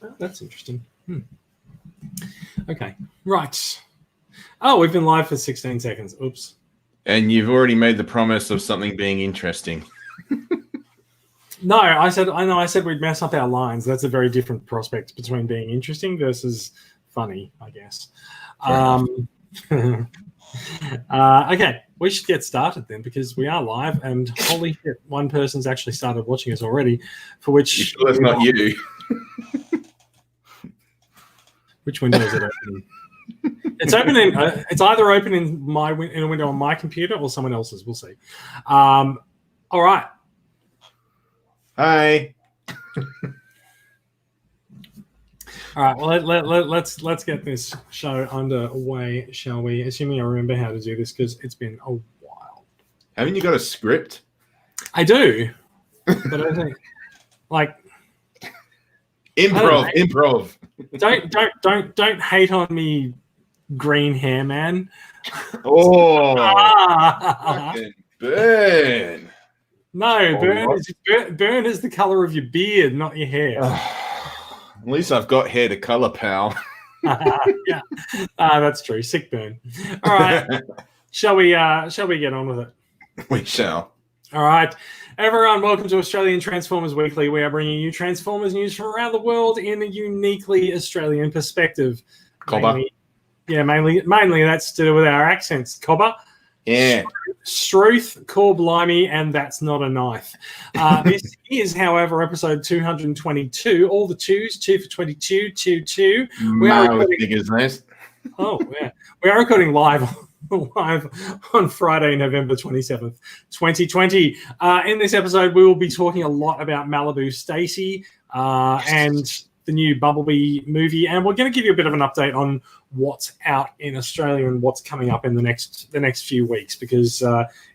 Oh, that's interesting. Okay, right. Oh, we've been live for 16 seconds. Oops. And you've already made the promise of something being interesting. No, I said we'd mess up our lines. That's a very different prospect between being interesting versus funny, I guess. Okay, we should get started then because we are live and holy shit, one person's actually started watching us already. For which You sure that's not you? Which window is it opening? It's opening. It's either open in a window on my computer or someone else's. We'll see. All right. Hi. All right. Well, let's get this show underway, shall we? Assuming I remember how to do this because it's been a while. Haven't you got a script? I do, but I think like improv. Don't hate on me, green hair man. Oh, fucking burn. No, burn is the color of your beard, not your hair. At least I've got hair to color, pal. Yeah, that's true. Sick burn. All right, shall we get on with it? We shall. All right, everyone, welcome to Australian Transformers Weekly. We are bringing you Transformers news from around the world in a uniquely Australian perspective. Cobber. Mainly that's to do with our accents. Cobber. Yeah. Struth, core blimey, and that's not a knife. This is, however, episode 222. All the twos, 2 for 22, 2. We are recording. Oh, yeah. We are recording live on Friday, November 27th, 2020. In this episode, we will be talking a lot about Malibu Stacy and the new Bumblebee movie, and we're going to give you a bit of an update on what's out in Australia and what's coming up in the next few weeks because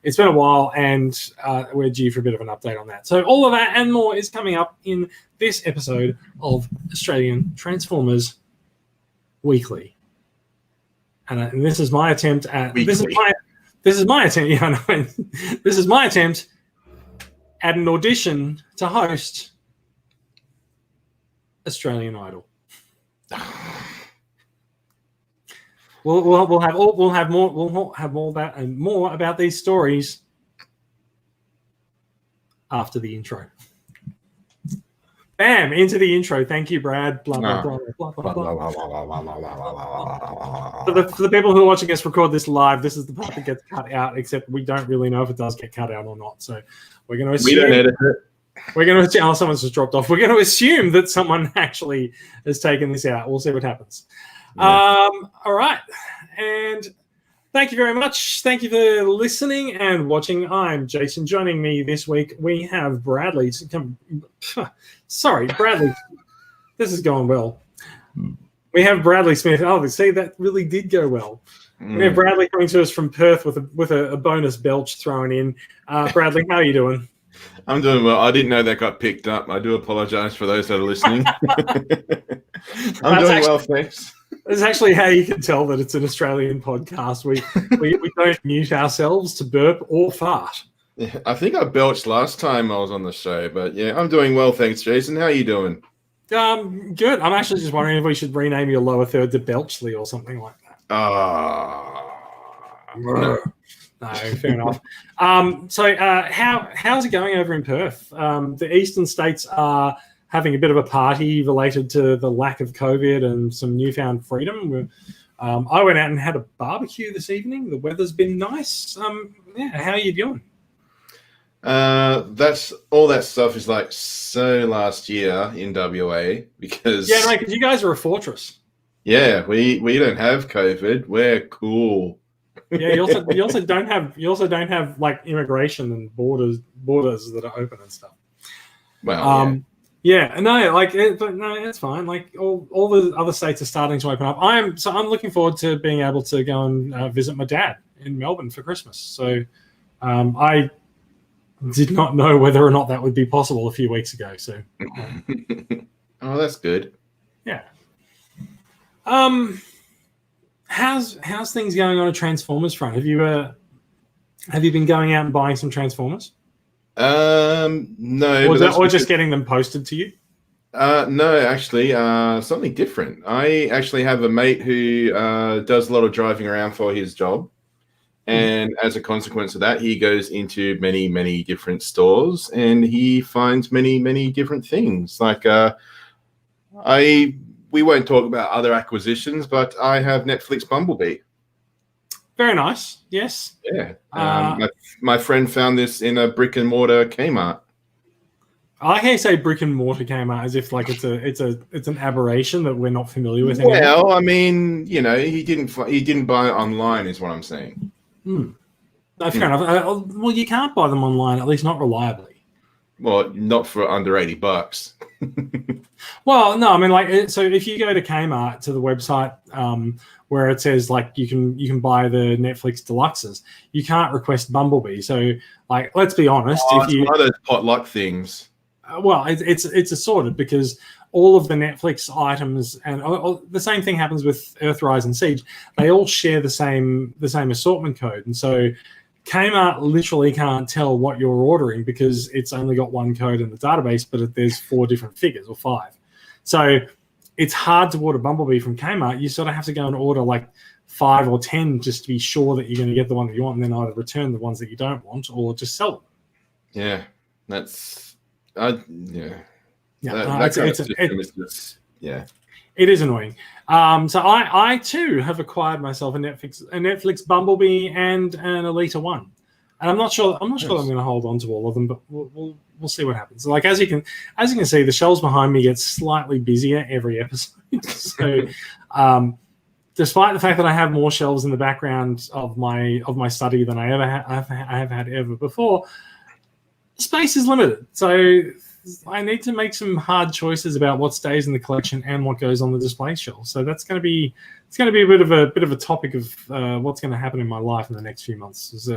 it's been a while and we're due for a bit of an update on that. So all of that and more is coming up in this episode of Australian Transformers Weekly. And this is my attempt at this is my attempt. Yeah, I know. This is my attempt at an audition to host Australian Idol. We'll have more about and more about these stories after the intro. Bam! Into the intro. Thank you, Brad. Blah blah blah blah blah blah. For the people who are watching us record this live, this is the part that gets cut out. Except we don't really know if it does get cut out or not. So we're going to assume. We don't edit it. We're going to assume. Oh, someone's just dropped off. We're going to assume that someone actually has taken this out. We'll see what happens. Yeah. All right. And thank you very much. Thank you for listening and watching. I'm Jason. Joining me this week, we have Bradley. Sorry, Bradley. This is going well. We have Bradley Smith. Oh, see, that really did go well. We have Bradley coming to us from Perth with a bonus belch thrown in. Bradley, how are you doing? I'm doing well. I didn't know that got picked up. I do apologize for those that are listening. I'm doing well, thanks. That's actually how you can tell that it's an Australian podcast. We don't mute ourselves to burp or fart. Yeah, I think I belched last time I was on the show, but yeah, I'm doing well, thanks, Jason. How are you doing? Good. I'm actually just wondering if we should rename your lower third to Belchley or something like that. No, fair enough. So how's it going over in Perth? The eastern states are having a bit of a party related to the lack of COVID and some newfound freedom. I went out and had a barbecue this evening. The weather's been nice. How are you doing? That's all that stuff is like so last year in WA because because you guys are a fortress. Yeah, we don't have COVID. We're cool. Yeah, you also don't have like immigration and borders that are open and stuff. Well, but it's fine. Like all the other states are starting to open up. I'm looking forward to being able to go and visit my dad in Melbourne for Christmas. So I did not know whether or not that would be possible a few weeks ago. So oh, that's good. Yeah. How's things going on a Transformers front? Have you been going out and buying some Transformers? No. Or just getting them posted to you? No, actually, something different. I actually have a mate who does a lot of driving around for his job. And as a consequence of that, he goes into many, many different stores and he finds many, many different things. Like we won't talk about other acquisitions, but I have Netflix Bumblebee. Very nice. Yes. Yeah. My friend found this in a brick and mortar Kmart. I hear say brick and mortar Kmart as if like it's an aberration that we're not familiar with anymore. Well, I mean, he didn't buy it online, is what I'm saying. No, fair enough. Well, you can't buy them online, at least not reliably. Well, not for under $80. Well, no, I mean, like, so if you go to Kmart to the website where it says like you can buy the Netflix deluxes, you can't request Bumblebee. So, like, let's be honest, it's one of those potluck things. Well, it's assorted because all of the Netflix items, and the same thing happens with Earthrise and Siege. They all share the same assortment code, and so Kmart literally can't tell what you're ordering because it's only got one code in the database, but there's 4 different figures or 5. So it's hard to order Bumblebee from Kmart. You sort of have to go and order like 5 or 10 just to be sure that you're going to get the one that you want, and then either return the ones that you don't want or just sell them. Yeah, that's It is annoying. So I too have acquired myself a Netflix Bumblebee and an Elita One, and I'm not sure that I'm going to hold on to all of them, but we'll see what happens. Like as you can see, the shelves behind me get slightly busier every episode. So, despite the fact that I have more shelves in the background of my study than I have had ever before, space is limited. So I need to make some hard choices about what stays in the collection and what goes on the display shelf. So it's going to be a bit of a topic of what's going to happen in my life in the next few months. Is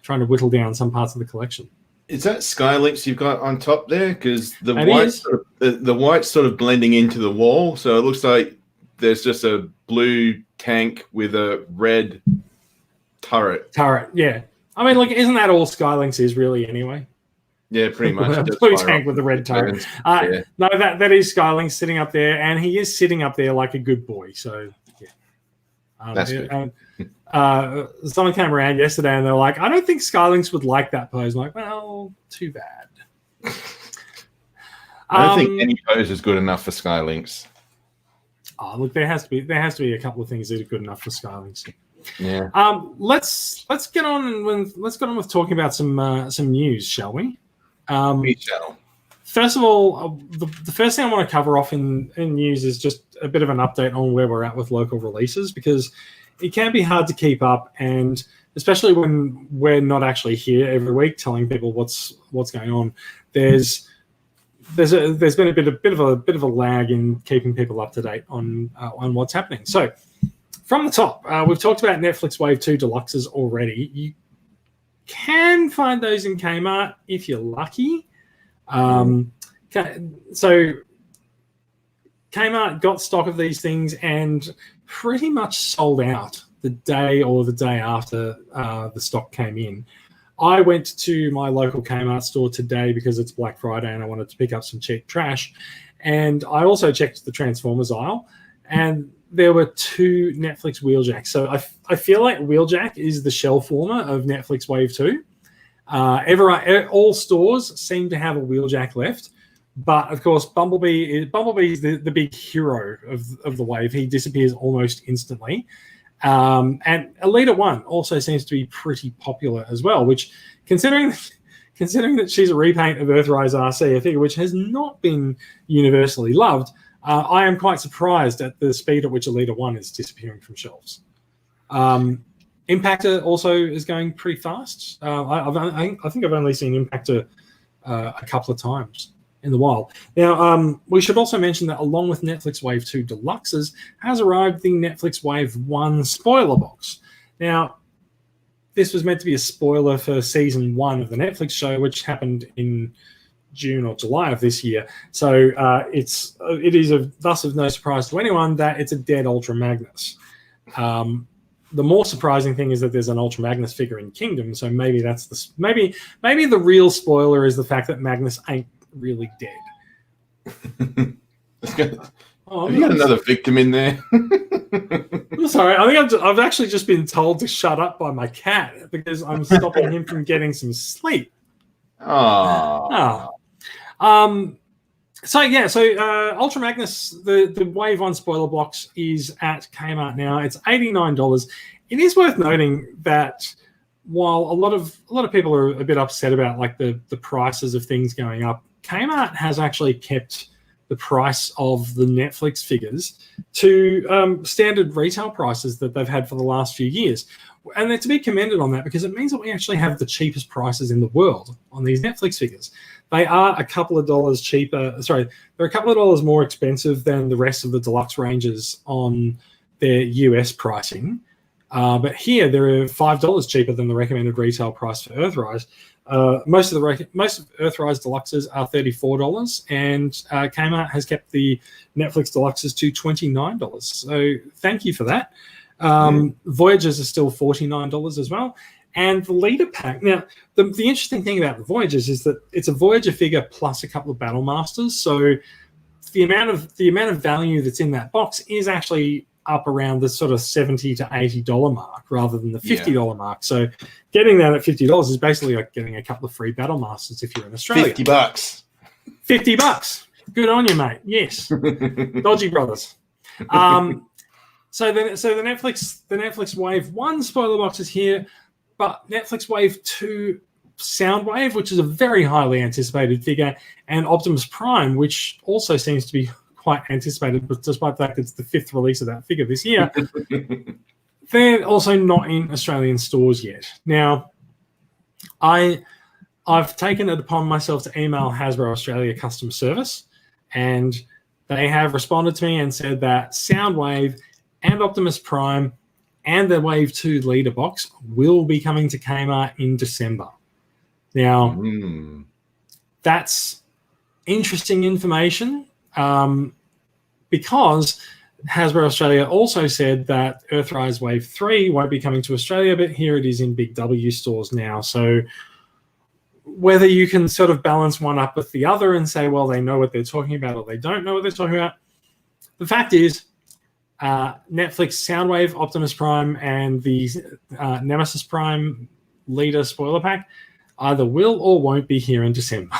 trying to whittle down some parts of the collection. Is that Skylinks you've got on top there? Because the white's sort of blending into the wall, so it looks like there's just a blue tank with a red turret. Yeah. I mean, like, isn't that all Skylinks is really anyway? Yeah, pretty much. Blue tank with the red turret. Yeah. No, that is Skylinks sitting up there, and he is sitting up there like a good boy. So, yeah. That's good. Someone came around yesterday, and they're like, "I don't think Skylinks would like that pose." I'm like, well, too bad. I don't think any pose is good enough for Skylinks. Oh, look, there has to be a couple of things that are good enough for Skylinks. Yeah. Let's get on with talking about some news, shall we? We shall. First of all, the first thing I want to cover off in news is just a bit of an update on where we're at with local releases, because it can be hard to keep up, and especially when we're not actually here every week telling people what's going on. There's been a bit of a lag in keeping people up to date on what's happening. So from the top, we've talked about Netflix Wave 2 Deluxes already. You can find those in Kmart if you're lucky. So Kmart got stock of these things and pretty much sold out the day or the day after the stock came in. I went to my local Kmart store today because it's Black Friday and I wanted to pick up some cheap trash. And I also checked the Transformers aisle, and there were 2 Netflix Wheeljacks. So I feel like Wheeljack is the shell former of Netflix Wave 2. All stores seem to have a Wheeljack left. But, of course, Bumblebee is the big hero of the wave. He disappears almost instantly. And Elita One also seems to be pretty popular as well, which, considering that she's a repaint of Earthrise RC, a figure which has not been universally loved, I am quite surprised at the speed at which Elita One is disappearing from shelves. Impactor also is going pretty fast. I think I've only seen Impactor a couple of times in the wild. Now, we should also mention that along with Netflix Wave 2 Deluxes has arrived the Netflix Wave 1 spoiler box. Now, this was meant to be a spoiler for season 1 of the Netflix show, which happened in June or July of this year. So it is thus of no surprise to anyone that it's a dead Ultra Magnus. The more surprising thing is that there's an Ultra Magnus figure in Kingdom, so maybe that's maybe the real spoiler is the fact that Magnus ain't really dead. Have you got another victim in there? Sorry, I think I've actually just been told to shut up by my cat because I'm stopping him from getting some sleep. Oh. So Ultra Magnus, the Wave 1 spoiler box is at Kmart now. It's $89. It is worth noting that while a lot of people are a bit upset about like the prices of things going up, Kmart has actually kept the price of the Netflix figures to standard retail prices that they've had for the last few years. And they're to be commended on that because it means that we actually have the cheapest prices in the world on these Netflix figures. They are a couple of dollars cheaper. Sorry, they're a couple of dollars more expensive than the rest of the deluxe ranges on their US pricing. But here they're $5 cheaper than the recommended retail price for Earthrise. Most of Earthrise Deluxes are $34, and Kmart has kept the Netflix Deluxes to $29. So thank you for that. Voyagers are still $49 as well. And the leader pack. Now, the interesting thing about the Voyagers is that it's a Voyager figure plus a couple of Battle Masters. So the amount of value that's in that box is actually up around the sort of $70 to $80 mark rather than the $50 mark. So getting that at $50 is basically like getting a couple of free Battle Masters if you're in Australia. $50. $50. Good on you, mate. Yes. Dodgy Brothers. So the Netflix Wave 1 spoiler box is here, but Netflix Wave 2 Soundwave, which is a very highly anticipated figure, and Optimus Prime, which also seems to be quite anticipated, but despite the fact it's the 5th release of that figure this year, they're also not in Australian stores yet. Now, I've taken it upon myself to email Hasbro Australia customer service, and they have responded to me and said that Soundwave and Optimus Prime and the Wave 2 leader box will be coming to Kmart in December. Now, that's interesting information because Hasbro Australia also said that Earthrise Wave 3 won't be coming to Australia, but here it is in Big W stores now. So whether you can sort of balance one up with the other and say, well, they know what they're talking about or they don't know what they're talking about, the fact is Netflix Soundwave, Optimus Prime, and the Nemesis Prime leader spoiler pack either will or won't be here in December.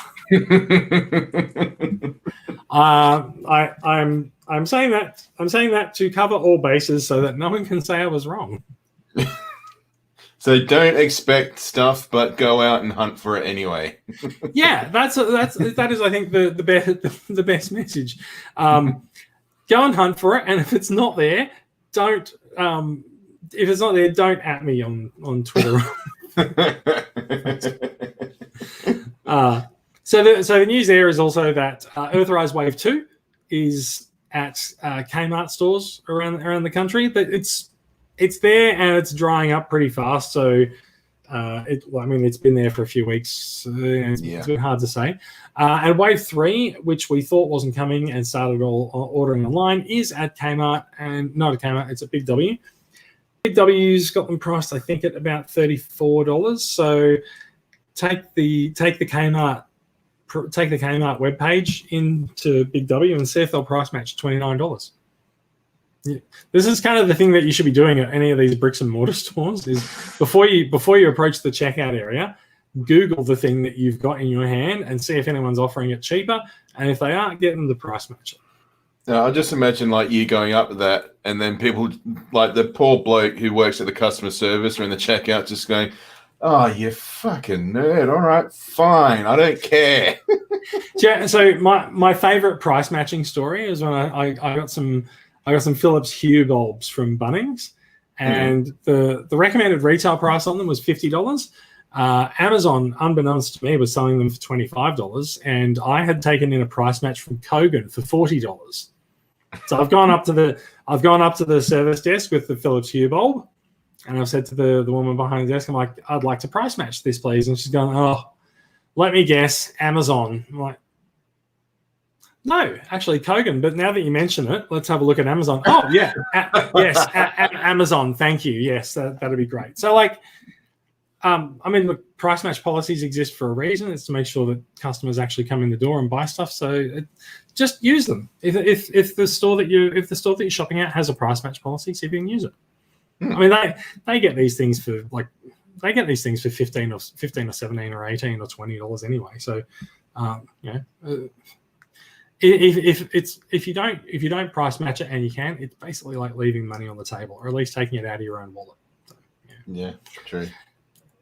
I'm saying that to cover all bases so that no one can say I was wrong. So don't expect stuff, but go out and hunt for it anyway. Yeah, that is I think the best message. Go and hunt for it, and if it's not there, don't. If it's not there, don't at me on Twitter. So the news there is also that Earthrise Wave 2 is at Kmart stores around the country, but it's there and it's drying up pretty fast. So it's been there for a few weeks. It's a bit hard to say. And Wave 3, which we thought wasn't coming and started all ordering online, is at Kmart, and not at Kmart, it's at Big W. Big W's got them priced, I think, at about $34. So take the Kmart webpage into Big W and see if they'll price match $29. Yeah. This is kind of the thing that you should be doing at any of these bricks and mortar stores is before you approach the checkout area, Google the thing that you've got in your hand and see if anyone's offering it cheaper, and if they aren't, get them the price match. Now, I just imagine like you going up with that, and then people like the poor bloke who works at the customer service or in the checkout just going, "Oh, you fucking nerd! All right, fine, I don't care." Yeah. So my favorite price matching story is when I got some Philips Hue bulbs from Bunnings, and the recommended retail price on them was $50. Amazon, unbeknownst to me, was selling them for $25, and I had taken in a price match from Kogan for $40. So I've gone up to the service desk with the Philips Hue bulb, and I've said to the woman behind the desk, I'm like, "I'd like to price match this, please." And she's going, "Oh, let me guess, Amazon." I'm like, "No, actually Kogan, but now that you mention it, let's have a look at Amazon." "Oh, yeah, yes, Amazon, thank you. Yes, that'd be great." So like, the price match policies exist for a reason. It's to make sure that customers actually come in the door and buy stuff. So just use them. If the store that you're shopping at has a price match policy, see if you can use it. I mean, they get these things for they get these things for 15 or 17 or 18 or $20 anyway. So, if you don't price match it and you can, it's basically like leaving money on the table, or at least taking it out of your own wallet. So, yeah, true.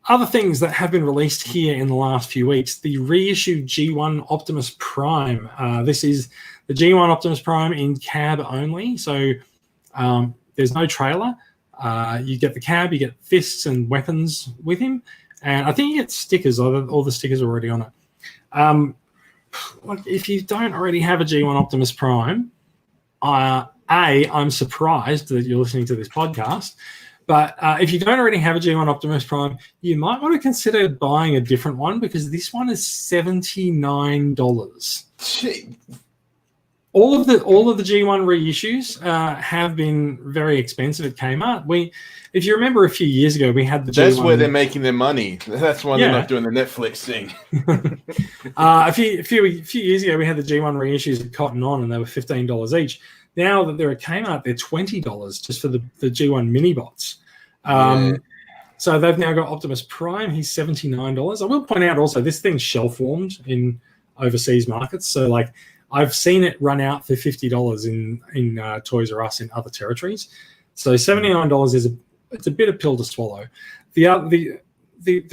Other things that have been released here in the last few weeks, the reissued G1 Optimus Prime. This is the G1 Optimus Prime in cab only. So there's no trailer. You get the cab, you get fists and weapons with him. And I think you get stickers. All the stickers are already on it. If you don't already have a G1 Optimus Prime, I'm surprised that you're listening to this podcast. But if you don't already have a G1 Optimus Prime, you might want to consider buying a different one, because this one is $79. All of the G1 reissues have been very expensive at Kmart. If you remember a few years ago, we had the That's G1. where they're making their money. That's why they're not doing the Netflix thing. A few years ago, we had the G1 reissues at Cotton On, and they were $15 each. Now that they're at Kmart, they're $20 just for the G1 mini bots. So they've now got Optimus Prime. He's $79. I will point out also, this thing's shelf warmed in overseas markets. So like, I've seen it run out for $50 in Toys R Us in other territories. So $79 it's a bit of pill to swallow. The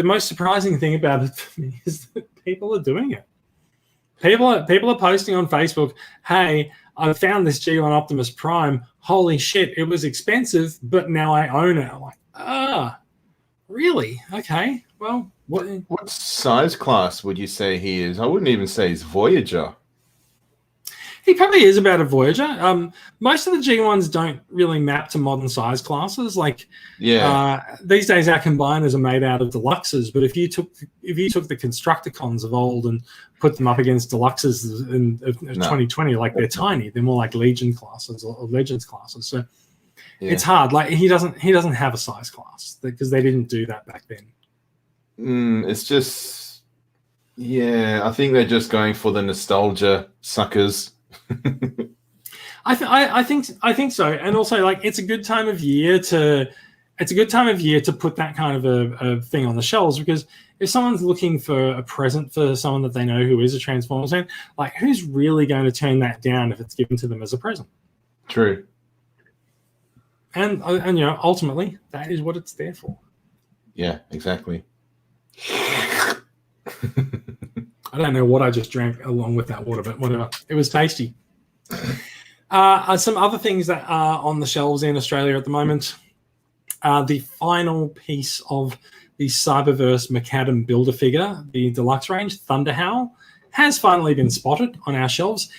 most surprising thing about it for me is that people are doing it. People are posting on Facebook, "Hey, I found this G1 Optimus Prime. Holy shit, it was expensive, but now I own it." I'm like, really? Okay. Well, what size class would you say he is? I wouldn't even say he's Voyager. He probably is about a Voyager. Most of the G1s don't really map to modern size classes. Like, these days our combiners are made out of deluxes. But if you took the Constructicons of old and put them up against deluxes of 2020, like, they're tiny. They're more like Legion classes or Legends classes. So it's hard. Like, he doesn't have a size class because they didn't do that back then. It's just, I think they're just going for the nostalgia suckers. I think so, and also, like, it's a good time of year to put that kind of a thing on the shelves, because if someone's looking for a present for someone that they know who is a Transformers fan, like, who's really going to turn that down if it's given to them as a present? True. And ultimately that is what it's there for. Yeah, exactly. I don't know what I just drank along with that water, but whatever. It was tasty. Some other things that are on the shelves in Australia at the moment. The final piece of the Cyberverse Macadam Build-A-Figure, the deluxe range, Thunderhowl, has finally been spotted on our shelves.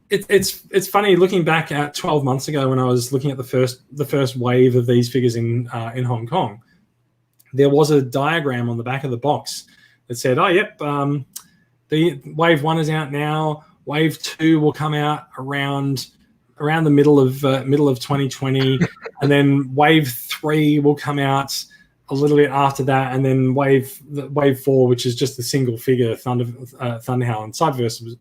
It's funny looking back at 12 months ago when I was looking at the first wave of these figures in Hong Kong. There was a diagram on the back of the box that said, the wave 1 is out now. Wave 2 will come out around the middle of 2020, and then wave 3 will come out a little bit after that, and then wave 4, which is just the single figure Thunderhowl, and Cyberverse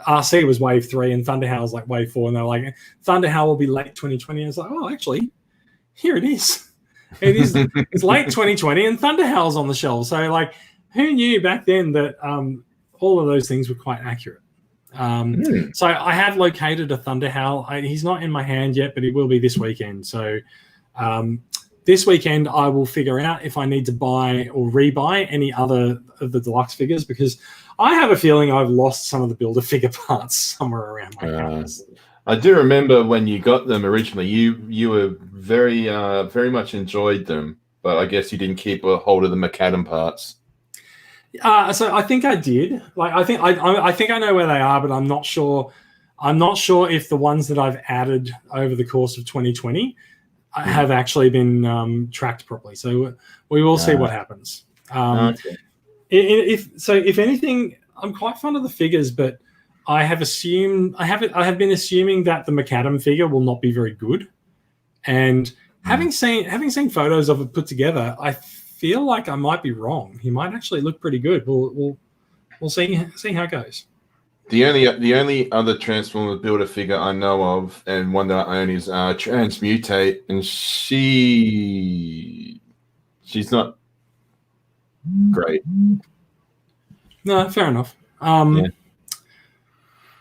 RC was wave 3, and Thunderhowl is like wave 4, and they're like, Thunderhowl will be late 2020. And it's like, oh, actually, here it is. It's late 2020, and Thunderhowl's on the shelf. So, like, who knew back then that all of those things were quite accurate? So I have located a Thunderhowl. He's not in my hand yet, but he will be this weekend. So this weekend I will figure out if I need to buy or rebuy any other of the deluxe figures, because I have a feeling I've lost some of the Build-A-Figure parts somewhere around my house. I do remember when you got them originally, you were very much enjoyed them, but I guess you didn't keep a hold of the Macadam parts. So I think I did. Like, I think I know where they are, but I'm not sure. I'm not sure if the ones that I've added over the course of 2020 have actually been tracked properly. So we will see what happens. Okay. If anything, I'm quite fond of the figures, but I have been assuming that the Macadam figure will not be very good. And having seen photos of it put together, I feel like I might be wrong. He might actually look pretty good. We'll see how it goes. The only other Transformers Builder figure I know of, and one that I own, is Transmutate, and she's not great. No, fair enough.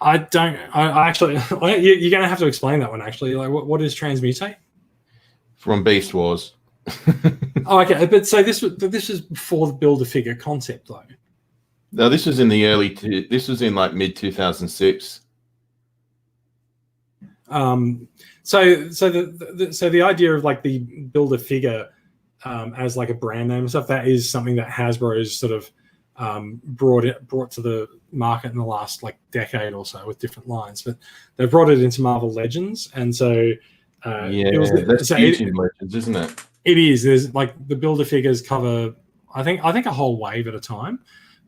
I don't. I actually, you're going to have to explain that one. Actually, like, what is Transmutate? From Beast Wars. Oh, okay. But so this was before the Build-A-Figure concept, though. No, this was in the this was in like mid 2006. So the idea of like the Build-A-Figure as like a brand name and stuff, that is something that Hasbro's sort of brought to the market in the last like decade or so with different lines, but they've brought it into Marvel Legends, and so that's huge in Legends, isn't it? It is. There's like the Build-A-Figures cover, I think a whole wave at a time,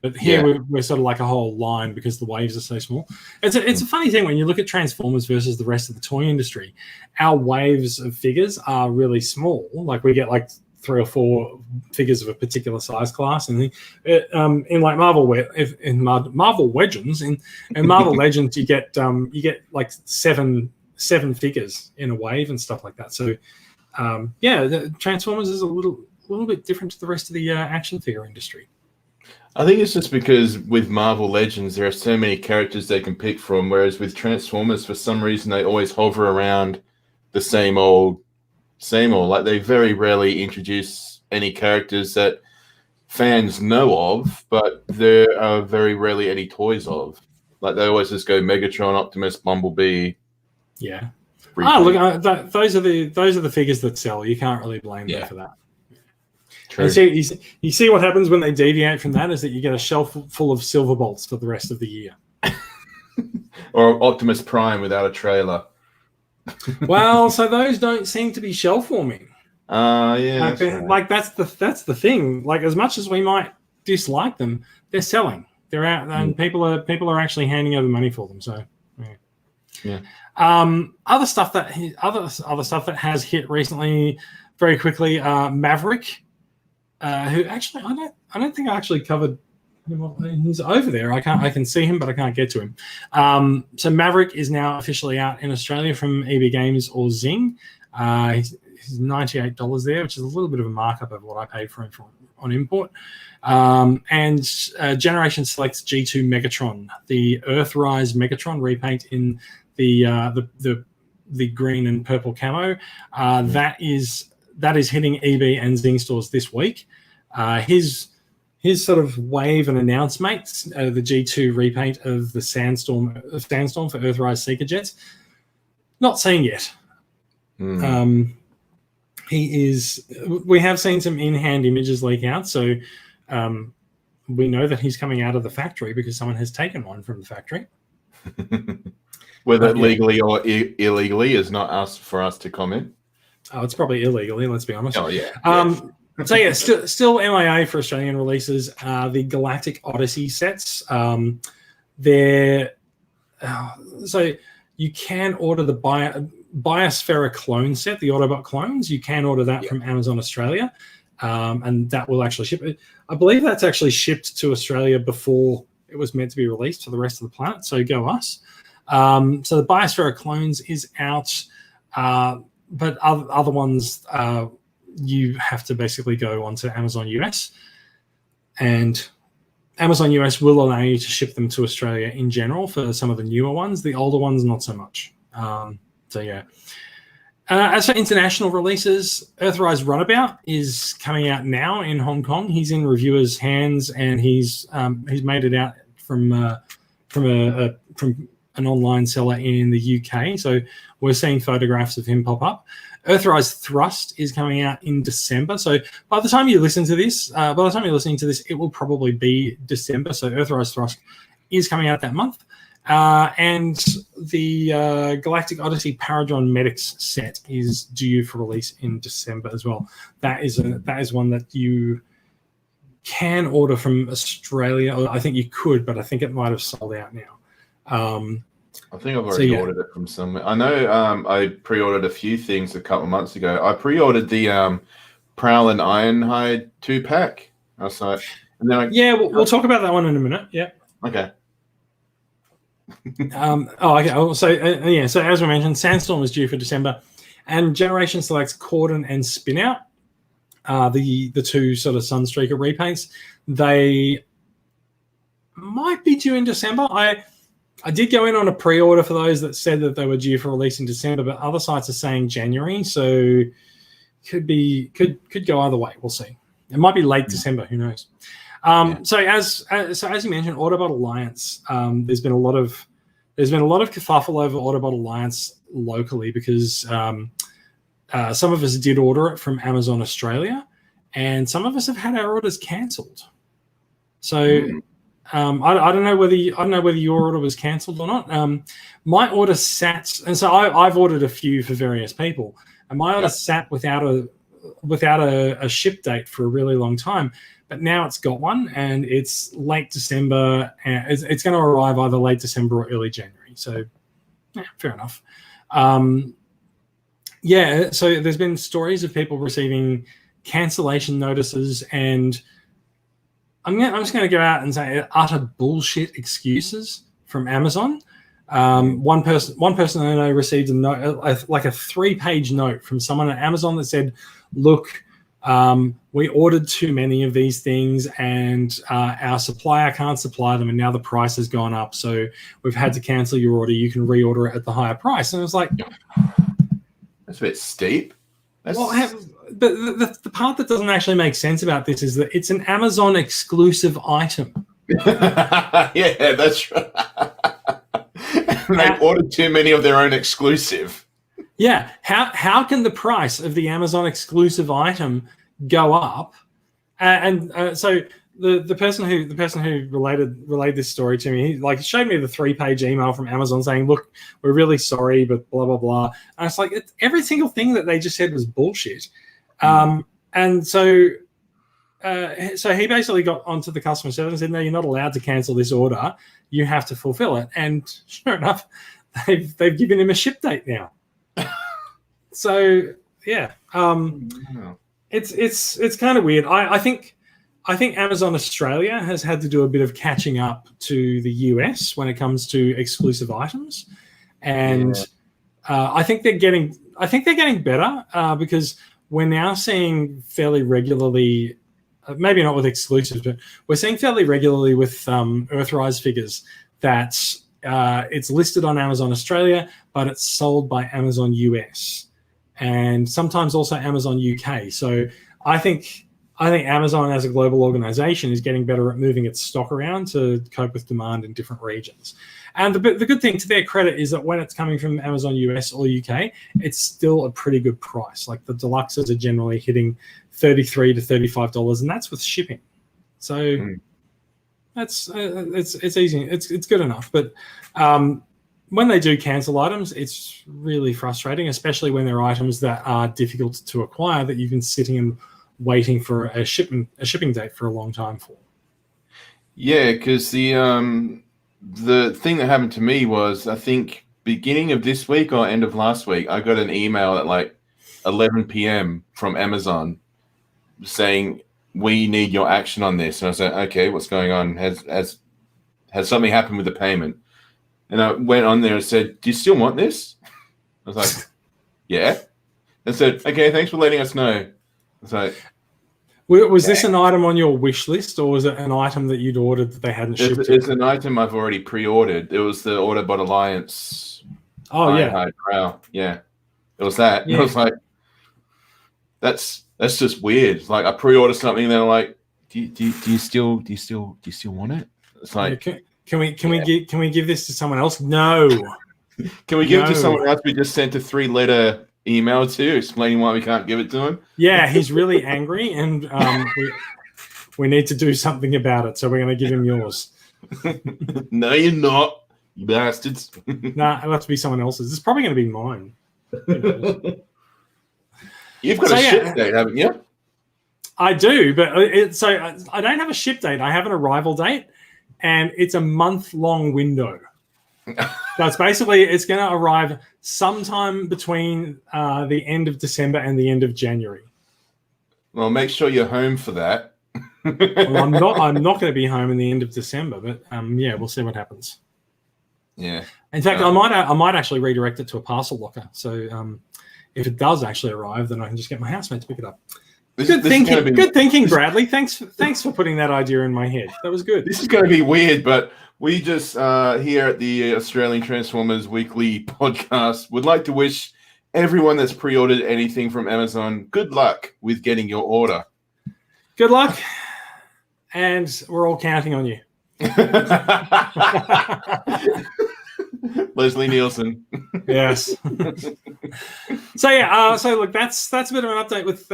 but here we're sort of like a whole line because the waves are so small. It's a funny thing when you look at Transformers versus the rest of the toy industry. Our waves of figures are really small. Like we get like 3 or 4 figures of a particular size class, and in like Marvel Legends, in Marvel Legends, you get like seven figures in a wave and stuff like that. So the Transformers is a little bit different to the rest of the action figure industry. I think it's just because with Marvel Legends there are so many characters they can pick from, whereas with Transformers for some reason they always hover around the same old. Like they very rarely introduce any characters that fans know of, but there are very rarely any toys of. Like they always just go Megatron, Optimus, Bumblebee. Yeah. Look, those are the figures that sell. You can't really blame them for that. True. You see what happens when they deviate from that is that you get a shelf full of Silver Bolts for the rest of the year. Or Optimus Prime without a trailer. Well, so those don't seem to be shelf forming. That's the thing. Like as much as we might dislike them, they're selling. They're out, and people are actually handing over money for them. So, yeah. Other stuff that has hit recently, very quickly. Maverick, who actually I don't think I actually covered. He's over there. I can see him, but I can't get to him. So Maverick is now officially out in Australia from EB Games or Zing. He's $98 there, which is a little bit of a markup of what I paid for him on import. And Generation selects G2 Megatron, the Earthrise Megatron repaint in the green and purple camo. That is hitting EB and Zing stores this week. His sort of wave and announcement, the G2 repaint of the Sandstorm for Earthrise Seeker jets. Not seen yet. We have seen some in-hand images leak out, so we know that he's coming out of the factory because someone has taken one from the factory. Whether legally or illegally is not for us to comment. Oh, it's probably illegally, let's be honest. Oh, yeah. So yeah, still MIA for Australian releases. The Galactic Odyssey sets. So you can order the Biosphere clone set, the Autobot clones. You can order that from Amazon Australia, and that will actually ship. I believe that's actually shipped to Australia before it was meant to be released to the rest of the planet. So go us. So the Biosphere clones is out, but other ones. You have to basically go onto Amazon US, and Amazon US will allow you to ship them to Australia in general for some of the newer ones. The older ones, not so much. As for international releases, Earthrise Runabout is coming out now in Hong Kong. He's in reviewers' hands, and he's made it out from an online seller in the UK. So we're seeing photographs of him pop up. Earthrise Thrust is coming out in December. So by the time you listen to this, it will probably be December. So Earthrise Thrust is coming out that month. And the Galactic Odyssey Paradron Medics set is due for release in December as well. That is one that you can order from Australia. I think you could, but I think it might have sold out now. I think I've already ordered it from somewhere. I know I pre-ordered a few things a couple of months ago. I pre-ordered the Prowl and Ironhide 2-pack. I was like, and then we'll talk about that one in a minute. Yeah. Okay. Okay. So as we mentioned, Sandstorm is due for December, and Generation selects Cordon and Spinout, the two sort of Sunstreaker repaints. They might be due in December. I did go in on a pre-order for those that said that they were due for release in December, but other sites are saying January, so could go either way. We'll see. It might be late December. Who knows? So as you mentioned, Autobot Alliance. There's been a lot of kerfuffle over Autobot Alliance locally because some of us did order it from Amazon Australia, and some of us have had our orders cancelled. So. I don't know whether your order was cancelled or not. My order sat, and so I've ordered a few for various people, and my order sat without a ship date for a really long time. But now it's got one, and it's late December, and it's going to arrive either late December or early January. So, yeah, fair enough. So there's been stories of people receiving cancellation notices and. I'm just going to go out and say utter bullshit excuses from Amazon. One person I know received a note, like a 3-page note from someone at Amazon that said, "Look, we ordered too many of these things, and our supplier can't supply them, and now the price has gone up, so we've had to cancel your order. You can reorder it at the higher price." And I was like, "That's a bit steep." But the part that doesn't actually make sense about this is that it's an Amazon exclusive item. Yeah, that's right. They've ordered too many of their own exclusive. Yeah. How can the price of the Amazon exclusive item go up? So the person who relayed this story to me, he showed me the 3-page email from Amazon saying, "Look, we're really sorry, but blah blah blah." And it's like every single thing that they just said was bullshit. And so he basically got onto the customer service and said, "No, you're not allowed to cancel this order. You have to fulfill it." And sure enough, they've given him a ship date now. So yeah, it's kind of weird. I think Amazon Australia has had to do a bit of catching up to the US when it comes to exclusive items, and I think they're getting better because we're now seeing fairly regularly, maybe not with exclusives, but we're seeing fairly regularly with Earthrise figures that it's listed on Amazon Australia, but it's sold by Amazon US and sometimes also Amazon UK. So I think Amazon as a global organization is getting better at moving its stock around to cope with demand in different regions. And the good thing to their credit is that when it's coming from Amazon US or UK, it's still a pretty good price. Like the deluxes are generally hitting $33 to $35, and that's with shipping. So that's it's easy. It's good enough. But when they do cancel items, it's really frustrating, especially when they're items that are difficult to acquire that you've been sitting and waiting for a shipping date for a long time for. Yeah, because the thing that happened to me was, I think beginning of this week or end of last week, I got an email at like 11 p.m. from Amazon saying, "We need your action on this." And I was like, "Okay, what's going on? Has something happened with the payment?" And I went on there and said, "Do you still want this?" I was like, "Yeah." And said, "Okay, thanks for letting us know." It's like, was this an item on your wish list, or was it an item that you'd ordered that they hadn't shipped? It's an item I've already pre-ordered. It was the Autobot Alliance. Oh yeah, yeah. It was that. Yeah. I was like, that's just weird. Like I pre-ordered something, and they're like, do you still want it? It's like, can we give this to someone else? No. Can we give it to someone else we just sent a 3-letter email to explaining why we can't give it to him? Yeah, he's really angry, and we need to do something about it. So we're going to give him yours. No, you're not, you bastards. Nah, it'll have to be someone else's. It's probably going to be mine. You've got a ship date, haven't you? I do, but I don't have a ship date. I have an arrival date, and it's a month-long window. So it's going to arrive sometime between the end of December and the end of January. Well, make sure you're home for that. Well, I'm not going to be home in the end of December, but yeah, we'll see what happens. Yeah. In fact, I might actually redirect it to a parcel locker. So if it does actually arrive, then I can just get my housemate to pick it up. Good thinking, Bradley. Thanks for putting that idea in my head. That was good. This is going to be weird, but we just here at the Australian Transformers Weekly podcast would like to wish everyone that's pre-ordered anything from Amazon good luck with getting your order. Good luck, and we're all counting on you. Leslie Nielsen. Yes. So look, that's a bit of an update with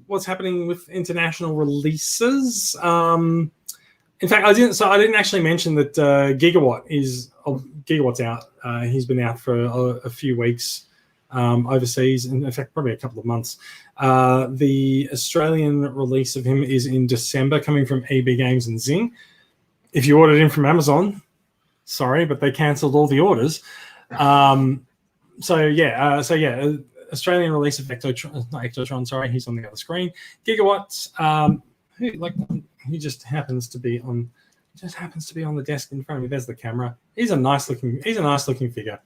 what's happening with international releases. In fact, I didn't actually mention that Gigawatt's out. He's been out for a few weeks overseas, and in fact, probably a couple of months. The Australian release of him is in December, coming from EB Games and Zing. If you ordered him from Amazon, sorry, but they cancelled all the orders. Australian release of not Ectotron, sorry, he's on the other screen. Gigawatts, he just happens to be on the desk in front of me. There's the camera. He's a nice looking figure.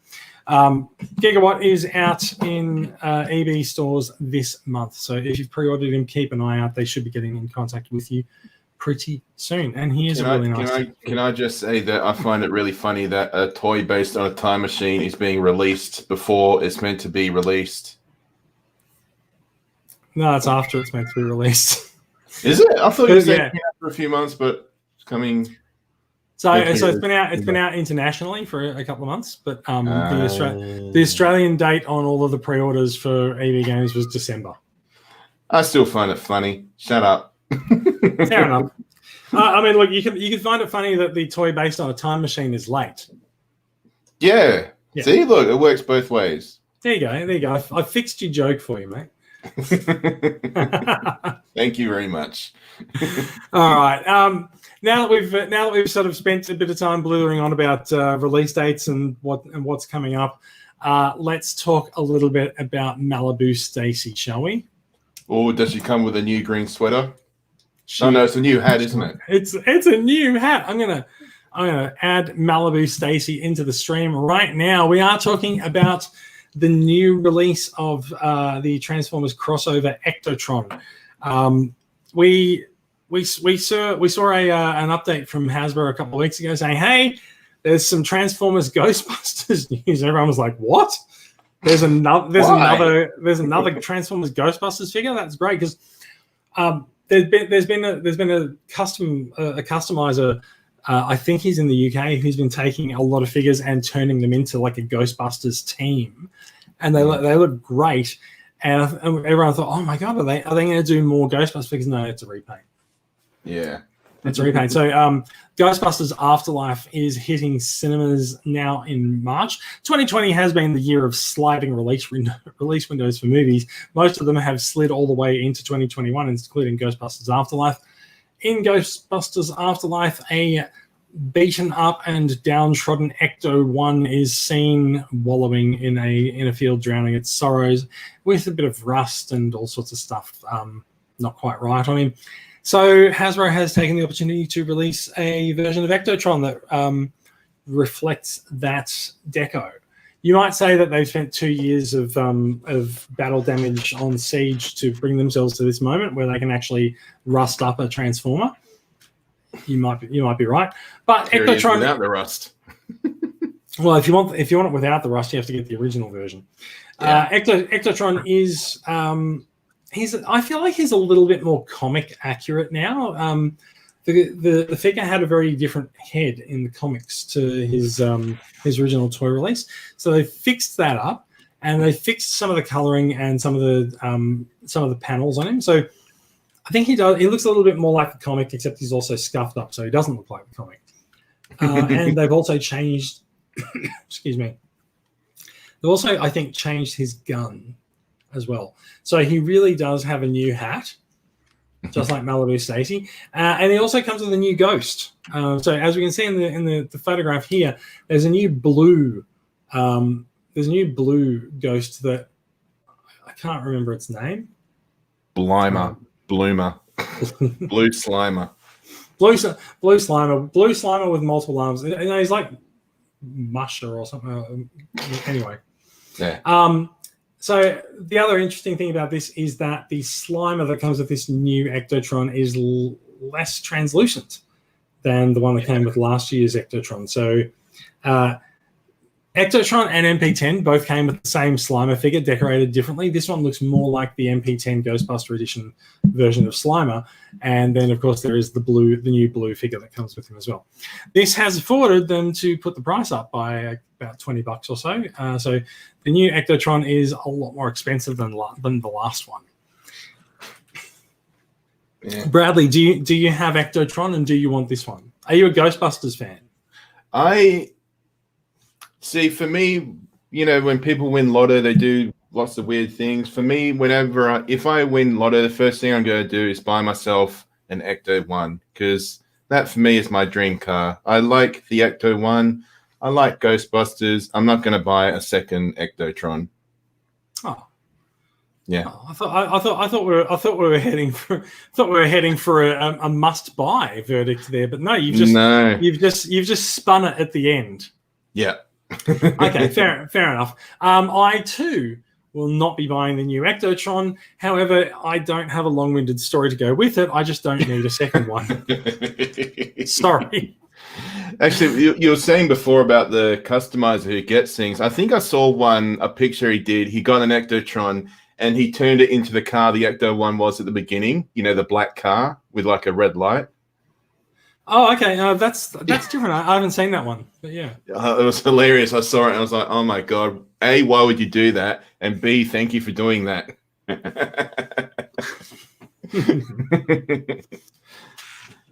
Gigawatt is out in EB stores this month. So if you've pre-ordered him, keep an eye out. They should be getting in contact with you pretty soon. And he is really nice. Can I just say that I find it really funny that a toy based on a time machine is being released before it's meant to be released? No, it's after it's meant to be released. Is it? I thought it was out for a few months, but it's coming. So it's been out internationally for a couple of months, but the Australian date on all of the pre-orders for EB Games was December. I still find it funny. Shut up. Fair enough. I mean, look, you can find it funny that the toy based on a time machine is late. Yeah. See, look, it works both ways. There you go. I fixed your joke for you, mate. Thank you very much. All right. Now that we've sort of spent a bit of time blithering on about release dates and what's coming up, let's talk a little bit about Malibu Stacy, shall we? Or does she come with a new green sweater? Oh no, it's a new hat, isn't it? It's a new hat. I'm gonna add Malibu Stacy into the stream right now. We are talking about the new release of the Transformers crossover Ectotron. We saw an update from Hasbro a couple of weeks ago saying, "Hey, there's some Transformers Ghostbusters news." Everyone was like, "What? There's another Transformers Ghostbusters figure? That's great." Because there's been a customizer. I think he's in the UK, who's been taking a lot of figures and turning them into like a Ghostbusters team, and they look great. And everyone thought, "Oh my god, are they going to do more Ghostbusters figures?" No, it's a repaint. Yeah, it's a repaint. So Ghostbusters Afterlife is hitting cinemas now in March. 2020 has been the year of sliding release windows for movies. Most of them have slid all the way into 2021, including Ghostbusters Afterlife. In Ghostbusters Afterlife, a beaten up and downtrodden Ecto-1 is seen wallowing in a field, drowning its sorrows, with a bit of rust and all sorts of stuff not quite right on him. So Hasbro has taken the opportunity to release a version of Ectotron that reflects that deco. You might say that they've spent 2 years of battle damage on Siege to bring themselves to this moment where they can actually rust up a Transformer. You might be right, but Ectotron without the rust. Well, if you want it without the rust, you have to get the original version. Yeah. Ectotron is I feel like he's a little bit more comic accurate now. The figure had a very different head in the comics to his original toy release, so they fixed that up and they fixed some of the coloring and some of the panels on him. So I think he looks a little bit more like the comic, except he's also scuffed up, so he doesn't look like the comic. And they've also changed. Excuse me. They've also, I think, changed his gun as well. So he really does have a new hat, just like Malibu Stacy, and he also comes with a new ghost. So as we can see in the photograph here, there's a new blue ghost that I can't remember its name. Bloomer, Blue Slimer. Blue Slimer with multiple arms. And he's like musher or something. Anyway. Yeah. So the other interesting thing about this is that the Slimer that comes with this new Ectotron is less translucent than the one that came with last year's Ectotron. So Ectotron and MP10 both came with the same Slimer figure, decorated differently. This one looks more like the MP10 Ghostbuster Edition version of Slimer. And then, of course, there is the new blue figure that comes with him as well. This has afforded them to put the price up by about $20 or so. So the new Ectotron is a lot more expensive than the last one. Yeah. Bradley, do you have Ectotron, and do you want this one? Are you a Ghostbusters fan? See, for me, when people win Lotto, they do lots of weird things. For me, if I win Lotto, the first thing I'm going to do is buy myself an Ecto 1, because that for me is my dream car. I like the Ecto 1. I like Ghostbusters. I'm not going to buy a second Ectotron. Oh, yeah. Oh, I thought we were heading for a must buy verdict there, but no, you've just spun it at the end. Yeah. Okay, fair enough. I too will not be buying the new Ectotron. However, I don't have a long-winded story to go with it. I just don't need a second one. Sorry. Actually, you were saying before about the customizer who gets things. I think I saw a picture he did. He got an Ectotron and he turned it into the car the Ecto 1 was at the beginning. The black car with like a red light. Oh, okay. That's different. I haven't seen that one, but yeah. It was hilarious. I saw it and I was like, oh my God. A, why would you do that? And B, thank you for doing that.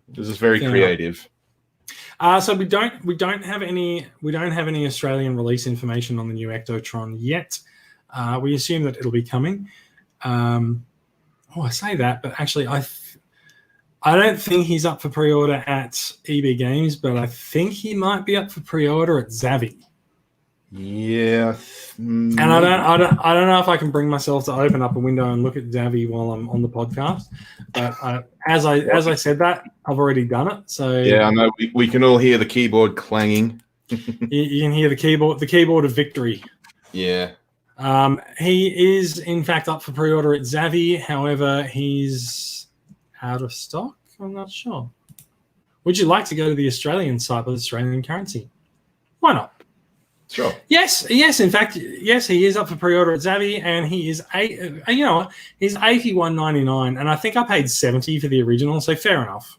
This is very creative. So we don't have any Australian release information on the new Ectotron yet. We assume that it'll be coming. I say that, but actually I don't think he's up for pre-order at EB Games, but I think he might be up for pre-order at Zavvi. Yeah. And I don't know if I can bring myself to open up a window and look at Zavvi while I'm on the podcast. But as I said that, I've already done it. So yeah, I know we can all hear the keyboard clanging. You can hear the keyboard of victory. Yeah. He is in fact up for pre-order at Zavvi. However, he's out of stock? I'm not sure. Would you like to go to the Australian site with Australian currency? Why not? Sure. Yes. In fact, yes, he is up for pre-order at Zavvi, and he is he's $81.99, and I think I paid $70 for the original, so fair enough.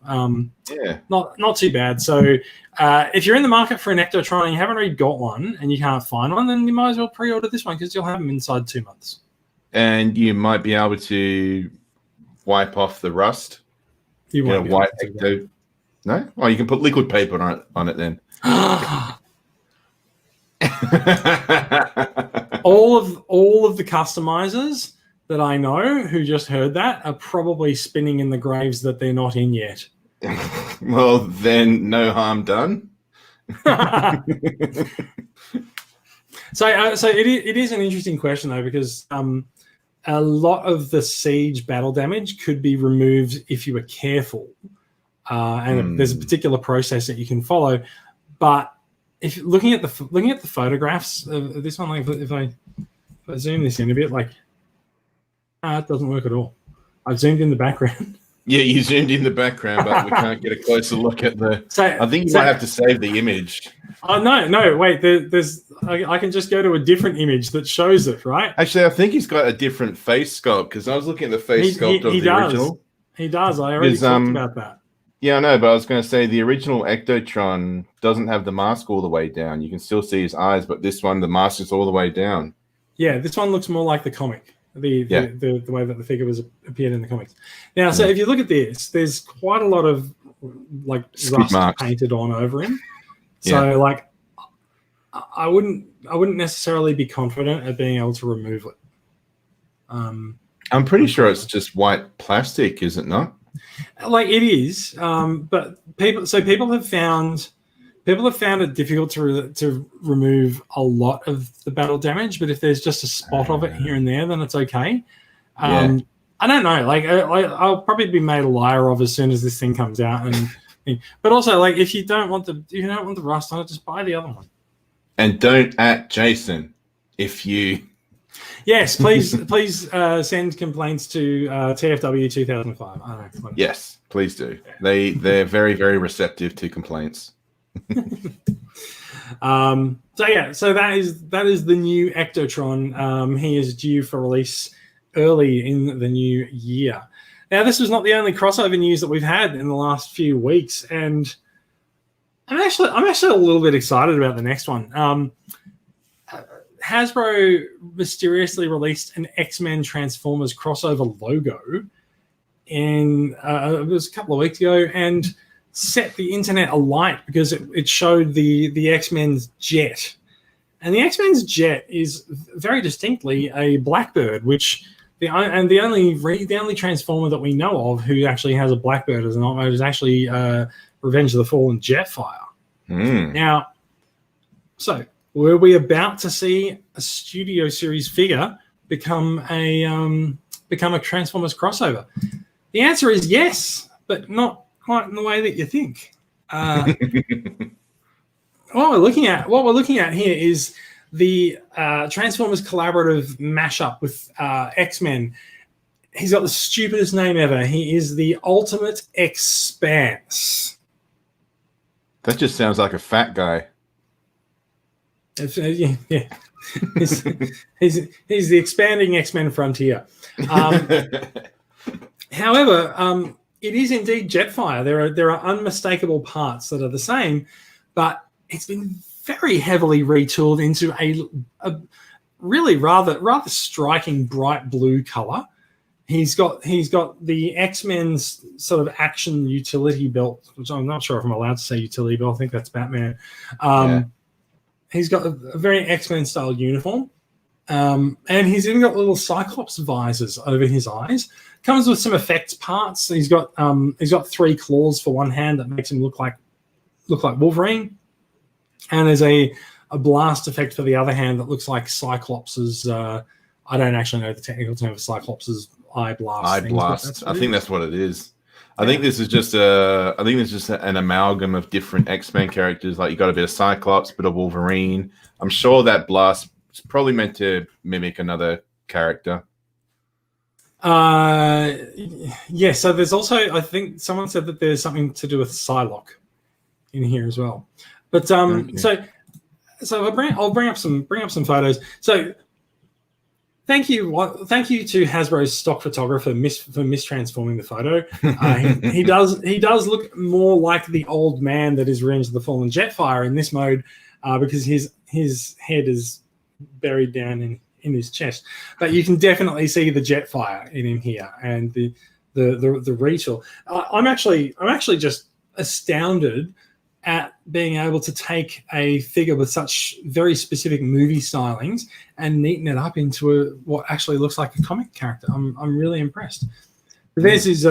Yeah. Not too bad. So if you're in the market for an Ectotron and you haven't already got one and you can't find one, then you might as well pre-order this one because you'll have them inside 2 months. And you might be able to wipe off the rust. You won't wipe Ecto. No? Oh, you can put liquid paper on it then. all of the customizers that I know who just heard that are probably spinning in the graves that they're not in yet. Well, then no harm done. So it is an interesting question though, because a lot of the siege battle damage could be removed if you were careful, and there's a particular process that you can follow. But if looking at the photographs of this one, like if I zoom this in a bit, like it doesn't work at all. I've zoomed in the background. Yeah, you zoomed in the background, but we can't get a closer look at the. I think you might have to save the image. Oh no! Wait, I can just go to a different image that shows it, right? Actually, I think he's got a different face sculpt because I was looking at the face sculpt of the original. He does. I already talked about that. Yeah, I know, but I was going to say the original Ectotron doesn't have the mask all the way down. You can still see his eyes, but this one, the mask is all the way down. Yeah, this one looks more like the comic. The way that the figure appeared in the comics. Now, so if you look at this, there's quite a lot of like rust painted on over him. So like, I wouldn't necessarily be confident at being able to remove it. I'm pretty sure it's just white plastic, is it not? Like it is, but people have found it difficult to remove a lot of the battle damage. But if there's just a spot of it here and there, then it's okay. I don't know. Like I'll probably be made a liar of as soon as this thing comes out. But also, like if you don't want the rust on it, just buy the other one. And don't at Jason if you. Yes, please send complaints to TFW 2005. I don't know. Yes, please do. They're very, very receptive to complaints. So that is the new Ectotron. He is due for release early in the new year. Now, this was not the only crossover news that we've had in the last few weeks, and I'm actually a little bit excited about the next one. Hasbro mysteriously released an X-Men Transformers crossover logo it was a couple of weeks ago, and set the internet alight because it showed the X-Men's jet. And the X-Men's jet is very distinctly a Blackbird, which the only Transformer that we know of who actually has a Blackbird as an alt mode is actually Revenge of the Fallen Jetfire. Now, so were we about to see a Studio Series figure become a Transformers crossover? The answer is yes, but not quite in the way that you think. What we're looking at here is the Transformers collaborative mashup with X-Men. He's got the stupidest name ever. He is the Ultimate Expanse. That just sounds like a fat guy. Yeah. He's the expanding X-Men frontier. However, it is indeed Jetfire. There are unmistakable parts that are the same, but it's been very heavily retooled into a really rather striking bright blue color. He's got the X-Men's sort of action utility belt, which I'm not sure if I'm allowed to say utility belt. I think that's Batman. He's got a very X-Men style uniform, and he's even got little Cyclops visors over his eyes. Comes with some effects parts. He's got 3 claws for one hand that makes him look like Wolverine, and there's a blast effect for the other hand that looks like Cyclops's. I don't actually know the technical term for Cyclops's eye blast. Eye blast. I think that's what it is. I think this is just an amalgam of different X-Men characters. Like you got a bit of Cyclops, a bit of Wolverine. I'm sure that blast is probably meant to mimic another character. Yeah. So there's also, I think someone said that there's something to do with Psylocke in here as well. But okay. So I'll bring up some photos. So thank you to Hasbro's stock photographer for mistransforming the photo. He does look more like the old man that is Revenge of the Fallen Jetfire in this mode, because his head is buried down in his chest. But you can definitely see the Jetfire in him here, and the retool. I'm actually just astounded at being able to take a figure with such very specific movie stylings and neaten it up into what actually looks like a comic character. I'm really impressed. There's his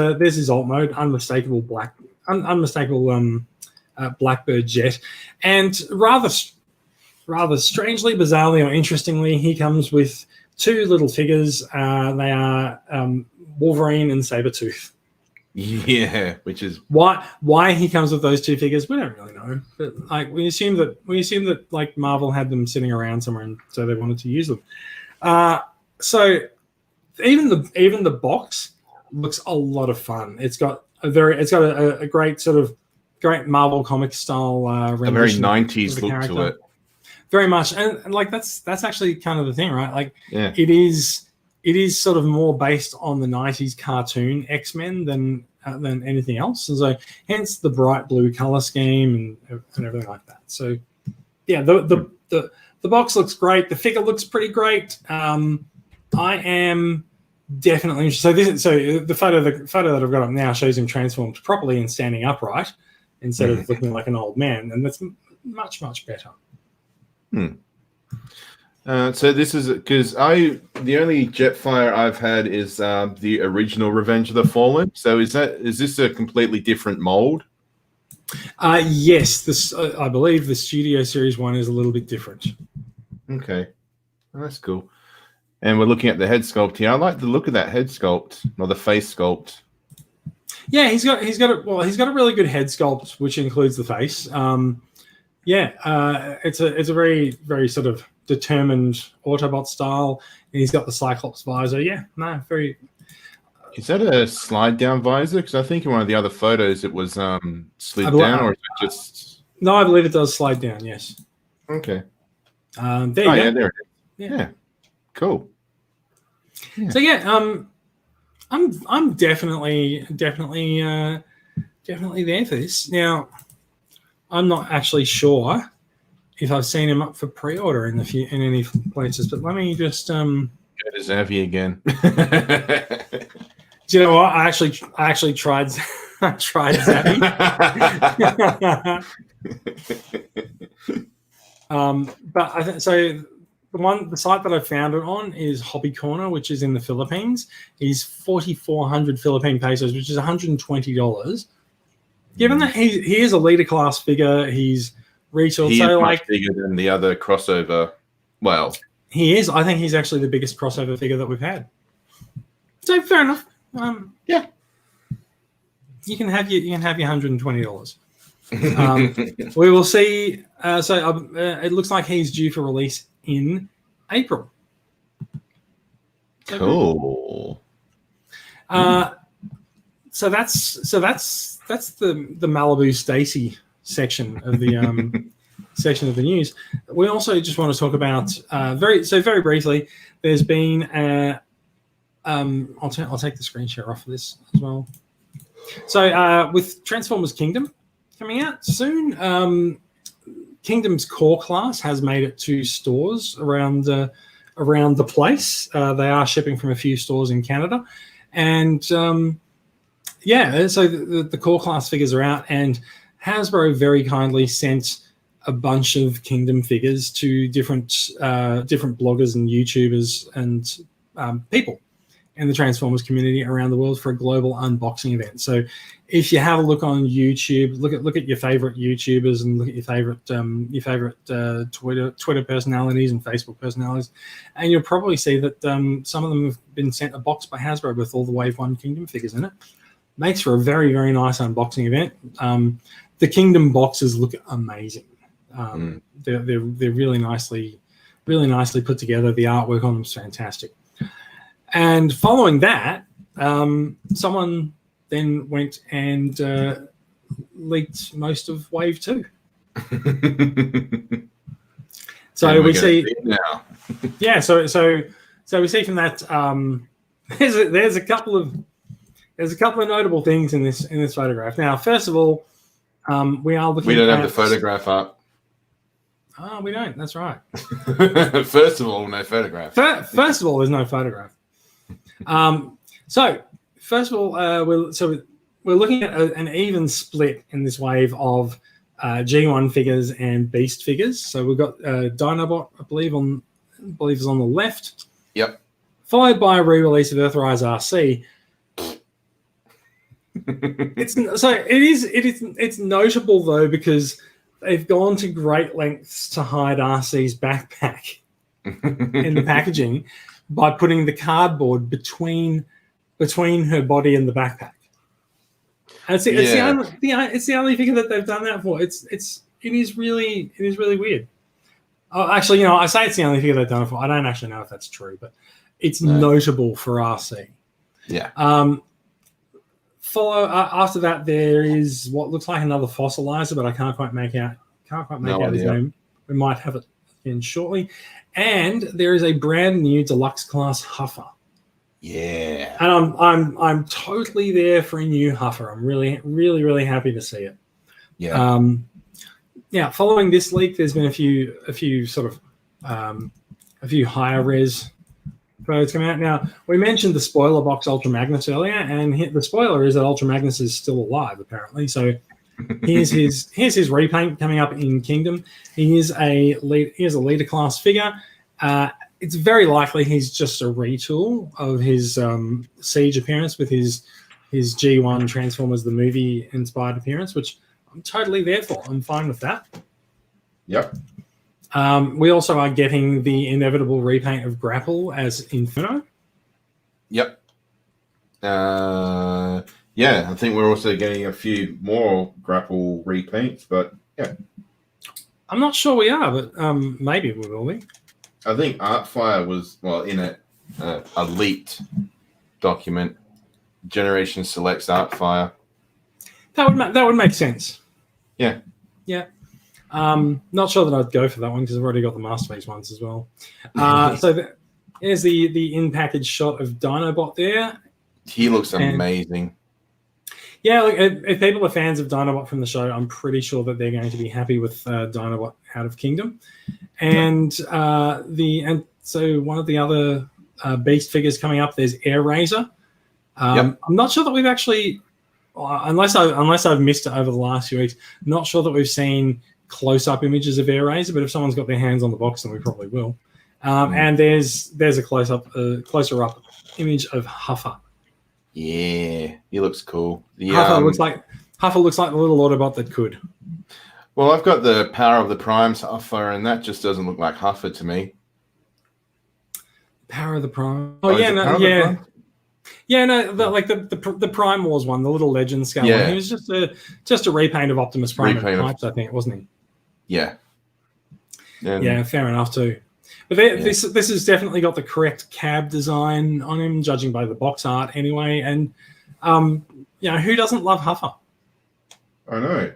alt mode, unmistakable Blackbird jet, and rather strangely, bizarrely, or interestingly, he comes with 2 little figures. They are Wolverine and Sabretooth. Yeah, which is why he comes with those 2 figures, we don't really know. But like we assume that like Marvel had them sitting around somewhere, and so they wanted to use them. So even the box looks a lot of fun. It's got a great sort of great Marvel comic style a very 90s look character. to it. Very much, and like that's actually kind of the thing, right? Like it is sort of more based on the 90s cartoon X-Men than anything else. And so hence the bright blue color scheme and everything like that. So yeah, the box looks great. The figure looks pretty great. I am definitely interested. So the photo that I've got up now shows him transformed properly and standing upright instead of looking like an old man. And that's much, much better. So this is because the only Jetfire I've had is the original Revenge of the Fallen. So is this a completely different mold? Yes, I believe the Studio Series one is a little bit different. Okay, that's cool. And we're looking at the head sculpt here. I like the look of that head sculpt, or the face sculpt. Yeah, he's got a really good head sculpt, which includes the face. Yeah, it's a very, very sort of determined Autobot style. And he's got the Cyclops visor. Yeah, no, very. Is that a slide down visor? Because I think in one of the other photos it was slid down, or is it just? No, I believe it does slide down. Yes. Okay. There you go. Yeah, there it is. Yeah. Cool. Yeah. So yeah, I'm definitely there for this. Now, I'm not actually sure if I've seen him up for pre-order in any places, but let me just go to Xavier again. Do you know what? I actually tried Xavier. But I think so. The site that I found it on is Hobby Corner, which is in the Philippines. He's 4,400 Philippine pesos, which is $120. Given that he is a leader class figure, he's retail. He is much bigger than the other crossover. Well, he is. I think he's actually the biggest crossover figure that we've had. So fair enough. Yeah, you can have your $120. We will see. It looks like he's due for release in April. Cool. So that's the Malibu Stacy section of the section of the news. We also just want to talk about very briefly. There's been I'll take the screen share off of this as well. So with Transformers Kingdom coming out soon, Kingdom's core class has made it to stores around the place. They are shipping from a few stores in Canada, and so the core class figures are out, and Hasbro very kindly sent a bunch of Kingdom figures to different bloggers and YouTubers and people in the Transformers community around the world for a global unboxing event. So if you have a look on YouTube, look at your favorite YouTubers and look at your favorite Twitter personalities and Facebook personalities, and you'll probably see that some of them have been sent a box by Hasbro with all the Wave 1 Kingdom figures in it. Makes for a very, very nice unboxing event. The Kingdom boxes look amazing. They're really nicely put together. The artwork on them is fantastic. And following that, someone then went and leaked most of Wave 2. So we see now. Yeah, so we see from that there's a couple of notable things in this photograph. Now, first of all, we are looking. We don't have the photograph up. Oh, we don't. That's right. First of all, no photograph. First of all, there's no photograph. So first of all, we're looking at an even split in this wave of G1 figures and Beast figures. So we've got Dinobot, I believe is on the left. Yep. Followed by a re-release of Earthrise RC. It's notable though because they've gone to great lengths to hide RC's backpack in the packaging by putting the cardboard between her body and the backpack. And it's the only figure that they've done that for. It is really weird. Oh, actually, I say it's the only figure they've done it for. I don't actually know if that's true, but it's notable for RC. Yeah. After that, there is what looks like another fossilizer, but I can't quite make out his name. We might have it in shortly. And there is a brand new deluxe class Huffer. Yeah. And I'm totally there for a new Huffer. I'm really, really, really happy to see it. Yeah. Following this leak, there's been a few higher res photos coming out. Now, we mentioned the spoiler box Ultra Magnus earlier, and the spoiler is that Ultra Magnus is still alive, apparently. So here's his repaint coming up in Kingdom. He is a leader class figure. It's very likely he's just a retool of his Siege appearance with his G1 Transformers the movie inspired appearance, which I'm totally there for. I'm fine with that. Yep. We also are getting the inevitable repaint of Grapple as Inferno. Yep. I think we're also getting a few more Grapple repaints, but yeah. I'm not sure we are, but maybe we will be. I think Artfire was in a leaked document. Generation selects Artfire. That would make sense. Yeah. Yeah. Not sure that I'd go for that one because I've already got the Masterpiece ones as well. So here's the in-package shot of Dinobot there. He looks amazing. Yeah, look, if people are fans of Dinobot from the show, I'm pretty sure that they're going to be happy with Dinobot Out of Kingdom. And so one of the other Beast figures coming up, there's Airazor. I'm not sure that we've actually, unless I've missed it over the last few weeks, not sure that we've seen close-up images of Airazor, but if someone's got their hands on the box, then we probably will. And there's a closer up image of Huffer. Yeah, he looks cool. Huffer looks like the little Autobot that could. Well, I've got the Power of the Primes Huffer, and that just doesn't look like Huffer to me. Power of the Prime. Oh yeah, no, yeah. Yeah, no, the Prime Wars one, the little Legend scale one. He was just a repaint of Optimus Prime and Pipes, I think, wasn't he? Yeah. Yeah, fair enough too. But this has definitely got the correct cab design on him, judging by the box art anyway. And who doesn't love Huffer? I know.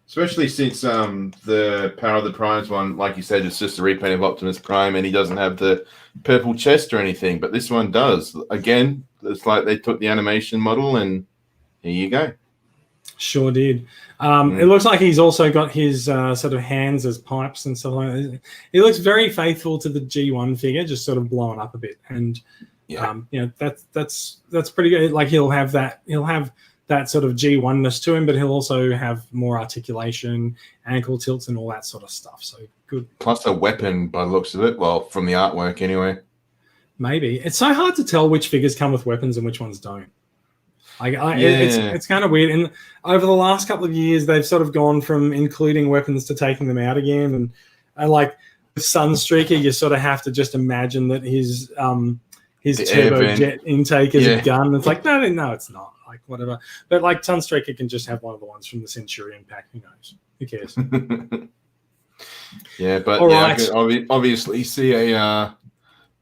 Especially since the Power of the Primes one, like you said, is just a repaint of Optimus Prime, and he doesn't have the purple chest or anything. But this one does. Again, it's like they took the animation model, and here you go. Sure did. It looks like he's also got his sort of hands as pipes and stuff like that. He looks very faithful to the G1 figure, just sort of blowing up a bit. And that's pretty good. Like he'll have that sort of G1-ness to him, but he'll also have more articulation, ankle tilts, and all that sort of stuff. So good. Plus a weapon by the looks of it. Well, from the artwork anyway. Maybe. It's so hard to tell which figures come with weapons and which ones don't. It's kind of weird. And over the last couple of years, they've sort of gone from including weapons to taking them out again. And like with Sunstreaker, you sort of have to just imagine that his turbojet intake is a gun. It's like, no, it's not. Like whatever. But like Sunstreaker can just have one of the ones from the Centurion pack. Who knows? Who cares? Yeah, but I could obviously see a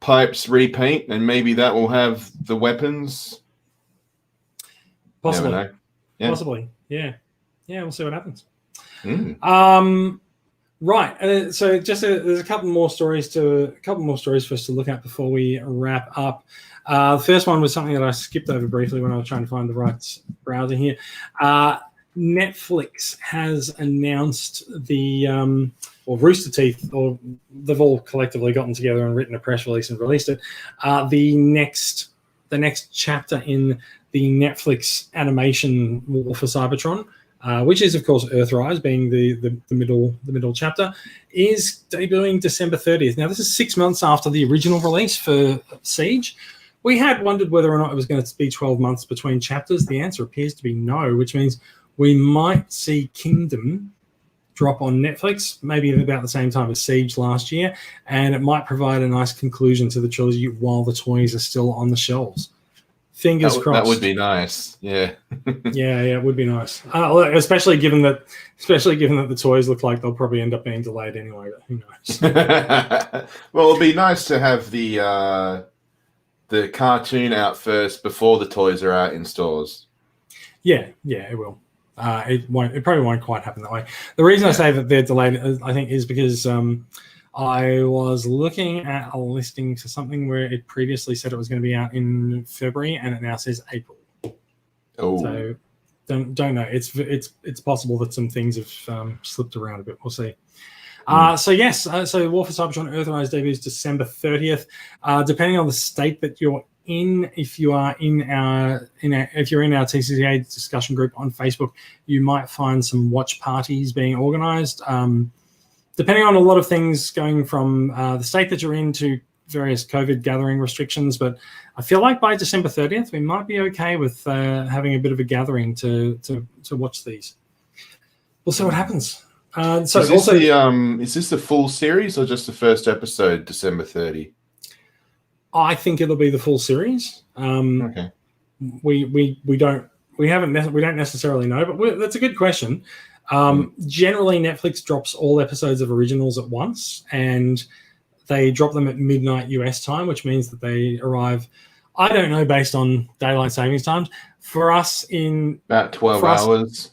Pipes repaint, and maybe that will have the weapons. Possibly. Yeah. Possibly. Yeah. Yeah, we'll see what happens. Right. So there's a couple more stories for us to look at before we wrap up. The first one was something that I skipped over briefly when I was trying to find the right browser here. Netflix has announced or Rooster Teeth, or they've all collectively gotten together and written a press release and released it. The next chapter in the Netflix animation War for Cybertron, which is of course Earthrise, being the middle chapter, is debuting December 30th. Now this is 6 months after the original release for Siege. We had wondered whether or not it was going to be 12 months between chapters. The answer appears to be no, which means we might see Kingdom drop on Netflix, maybe at about the same time as Siege last year, and it might provide a nice conclusion to the trilogy while the toys are still on the shelves. Fingers crossed. That would be nice. Yeah. yeah, it would be nice. Especially given that the toys look like they'll probably end up being delayed anyway. But who knows? Well, it'll be nice to have the cartoon out first before the toys are out in stores. Yeah, it will. It probably won't quite happen that way. The reason I say that they're delayed, I think, is because I was looking at a listing to something where it previously said it was going to be out in February, and it now says April. Oh, so don't know. It's possible that some things have slipped around a bit. We'll see. So War for Cybertron Earthrise debuts December 30th. Depending on the state that you're in, if you are in our TCCA discussion group on Facebook, you might find some watch parties being organised. Depending on a lot of things going from the state that you're in to various COVID gathering restrictions, but I feel like by December 30th we might be okay with having a bit of a gathering to watch these. We'll see what happens. Is this the full series or just the first episode, December 30? I think it'll be the full series. Okay. We don't necessarily know, but that's a good question. Generally, Netflix drops all episodes of originals at once, and they drop them at midnight US time, which means that they arrive, I don't know, based on daylight savings times. For us in about 12 hours.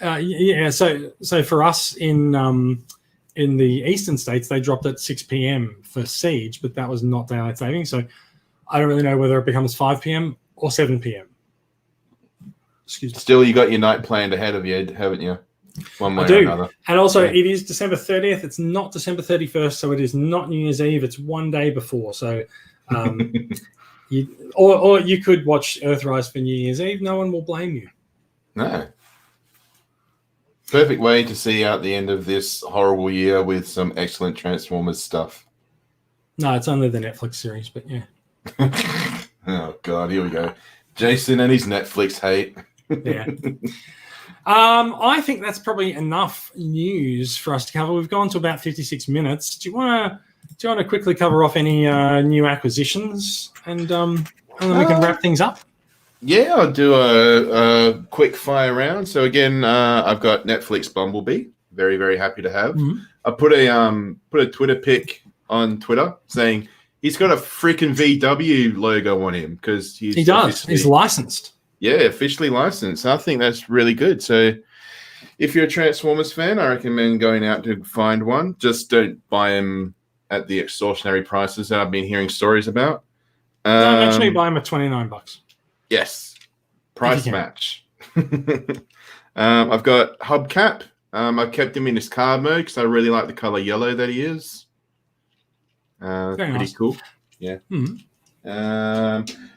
Yeah, so for us in the eastern states, they dropped at 6 p.m. for Siege, but that was not daylight savings. So I don't really know whether it becomes 5 p.m. or 7 p.m. Excuse me. Still, you got your night planned ahead of you, haven't you? One way I do. or another. And also, it is December 30th. It's not December 31st, so it is not New Year's Eve. It's one day before. So, you could watch Earthrise for New Year's Eve. No one will blame you. No. Perfect way to see out the end of this horrible year with some excellent Transformers stuff. No, it's only the Netflix series, but yeah. Oh, God, here we go. Jason and his Netflix hate. Yeah. I think that's probably enough news for us to cover. We've gone to about 56 minutes. Do you want to quickly cover off any new acquisitions, and then we can wrap things up? Yeah, I'll do a quick fire round. So again, I've got Netflix Bumblebee. Very, very happy to have. Mm-hmm. I put a Twitter pic on Twitter saying he's got a freaking VW logo on him because he does. He's licensed. Yeah, officially licensed. I think that's really good. So if you're a Transformers fan, I recommend going out to find one. Just don't buy them at the extortionary prices that I've been hearing stories about. No, actually buy them at $29. Yes. Price match. I've got Hubcap. I've kept him in his card mode because I really like the color yellow that he is. Pretty nice. Cool. Yeah. Mm-hmm.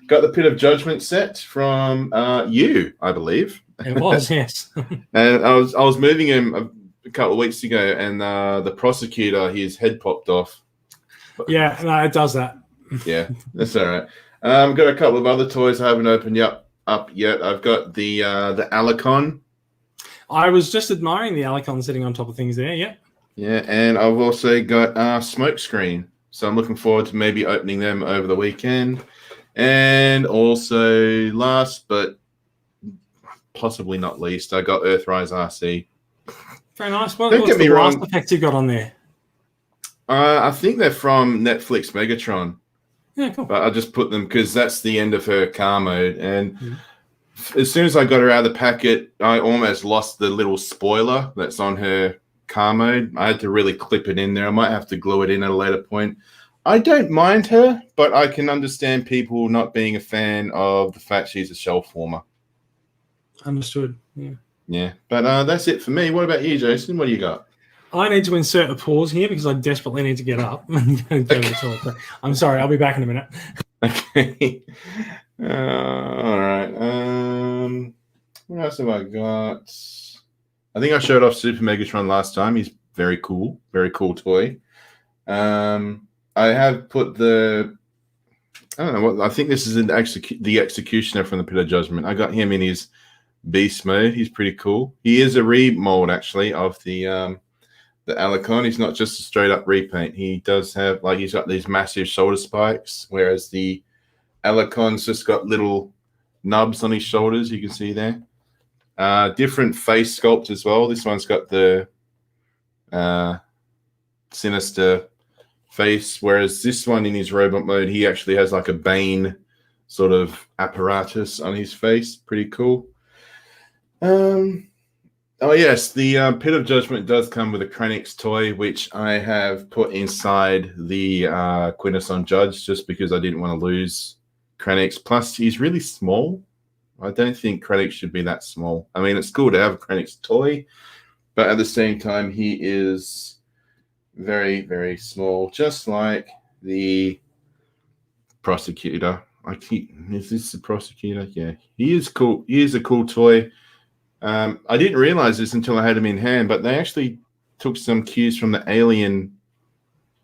Got the Pit of Judgment set from you, I believe. It was, yes. And I was moving him a couple of weeks ago, and the prosecutor, his head popped off. Yeah, no, it does that. Yeah, that's all right. Got a couple of other toys I haven't opened up yet. I've got the Alicon. I was just admiring the Alicon sitting on top of things there. Yeah. Yeah, and I've also got Smokescreen. So I'm looking forward to maybe opening them over the weekend. And also, last but possibly not least, I got Earthrise RC. Very nice. What's the blast effects you got on there? I think they're from Netflix Megatron. Yeah, cool. But I just put them because that's the end of her car mode. And as soon as I got her out of the packet, I almost lost the little spoiler that's on her car mode. I had to really clip it in there. I might have to glue it in at a later point. I don't mind her, but I can understand people not being a fan of the fact she's a shell former. Understood. Yeah. But that's it for me. What about you, Jason? What do you got? I need to insert a pause here because I desperately need to get up and go to the toilet. I'm sorry. I'll be back in a minute. Okay. All right. What else have I got? I think I showed off Super Megatron last time. He's very cool toy. I have put I don't know what, I think this is the Executioner from the Pit of Judgment. I got him in his beast mode. He's pretty cool. He is a remold actually of the Alicon. He's not just a straight up repaint. He does have he's got these massive shoulder spikes, whereas the Alicon's just got little nubs on his shoulders. You can see there. Different face sculpt as well. This one's got the sinister face, whereas this one in his robot mode, he actually has like a Bane sort of apparatus on his face. Pretty cool. Oh yes, the Pit of Judgment does come with a Krennic toy, which I have put inside the Quintesson Judge just because I didn't want to lose Krennic. Plus, he's really small. I don't think Krennic should be that small. I mean, it's cool to have a Krennic toy, but at the same time, he is very, very small, just like the Prosecutor. Is this the Prosecutor? Yeah, he is cool. He is a cool toy. I didn't realize this until I had him in hand, but they actually took some cues from the Alien,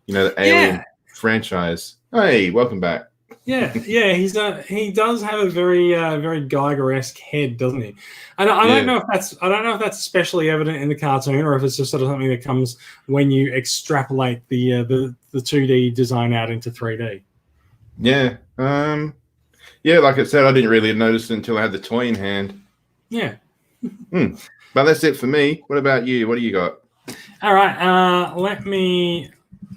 the Alien franchise. Hey, welcome back. Yeah, he does have a very very Geiger-esque head, doesn't he? And I don't know if that's especially evident in the cartoon or if it's just sort of something that comes when you extrapolate the 2D design out into 3D. Yeah. Like I said, I didn't really notice it until I had the toy in hand. Yeah. But that's it for me. What about you? What do you got? All right. Let me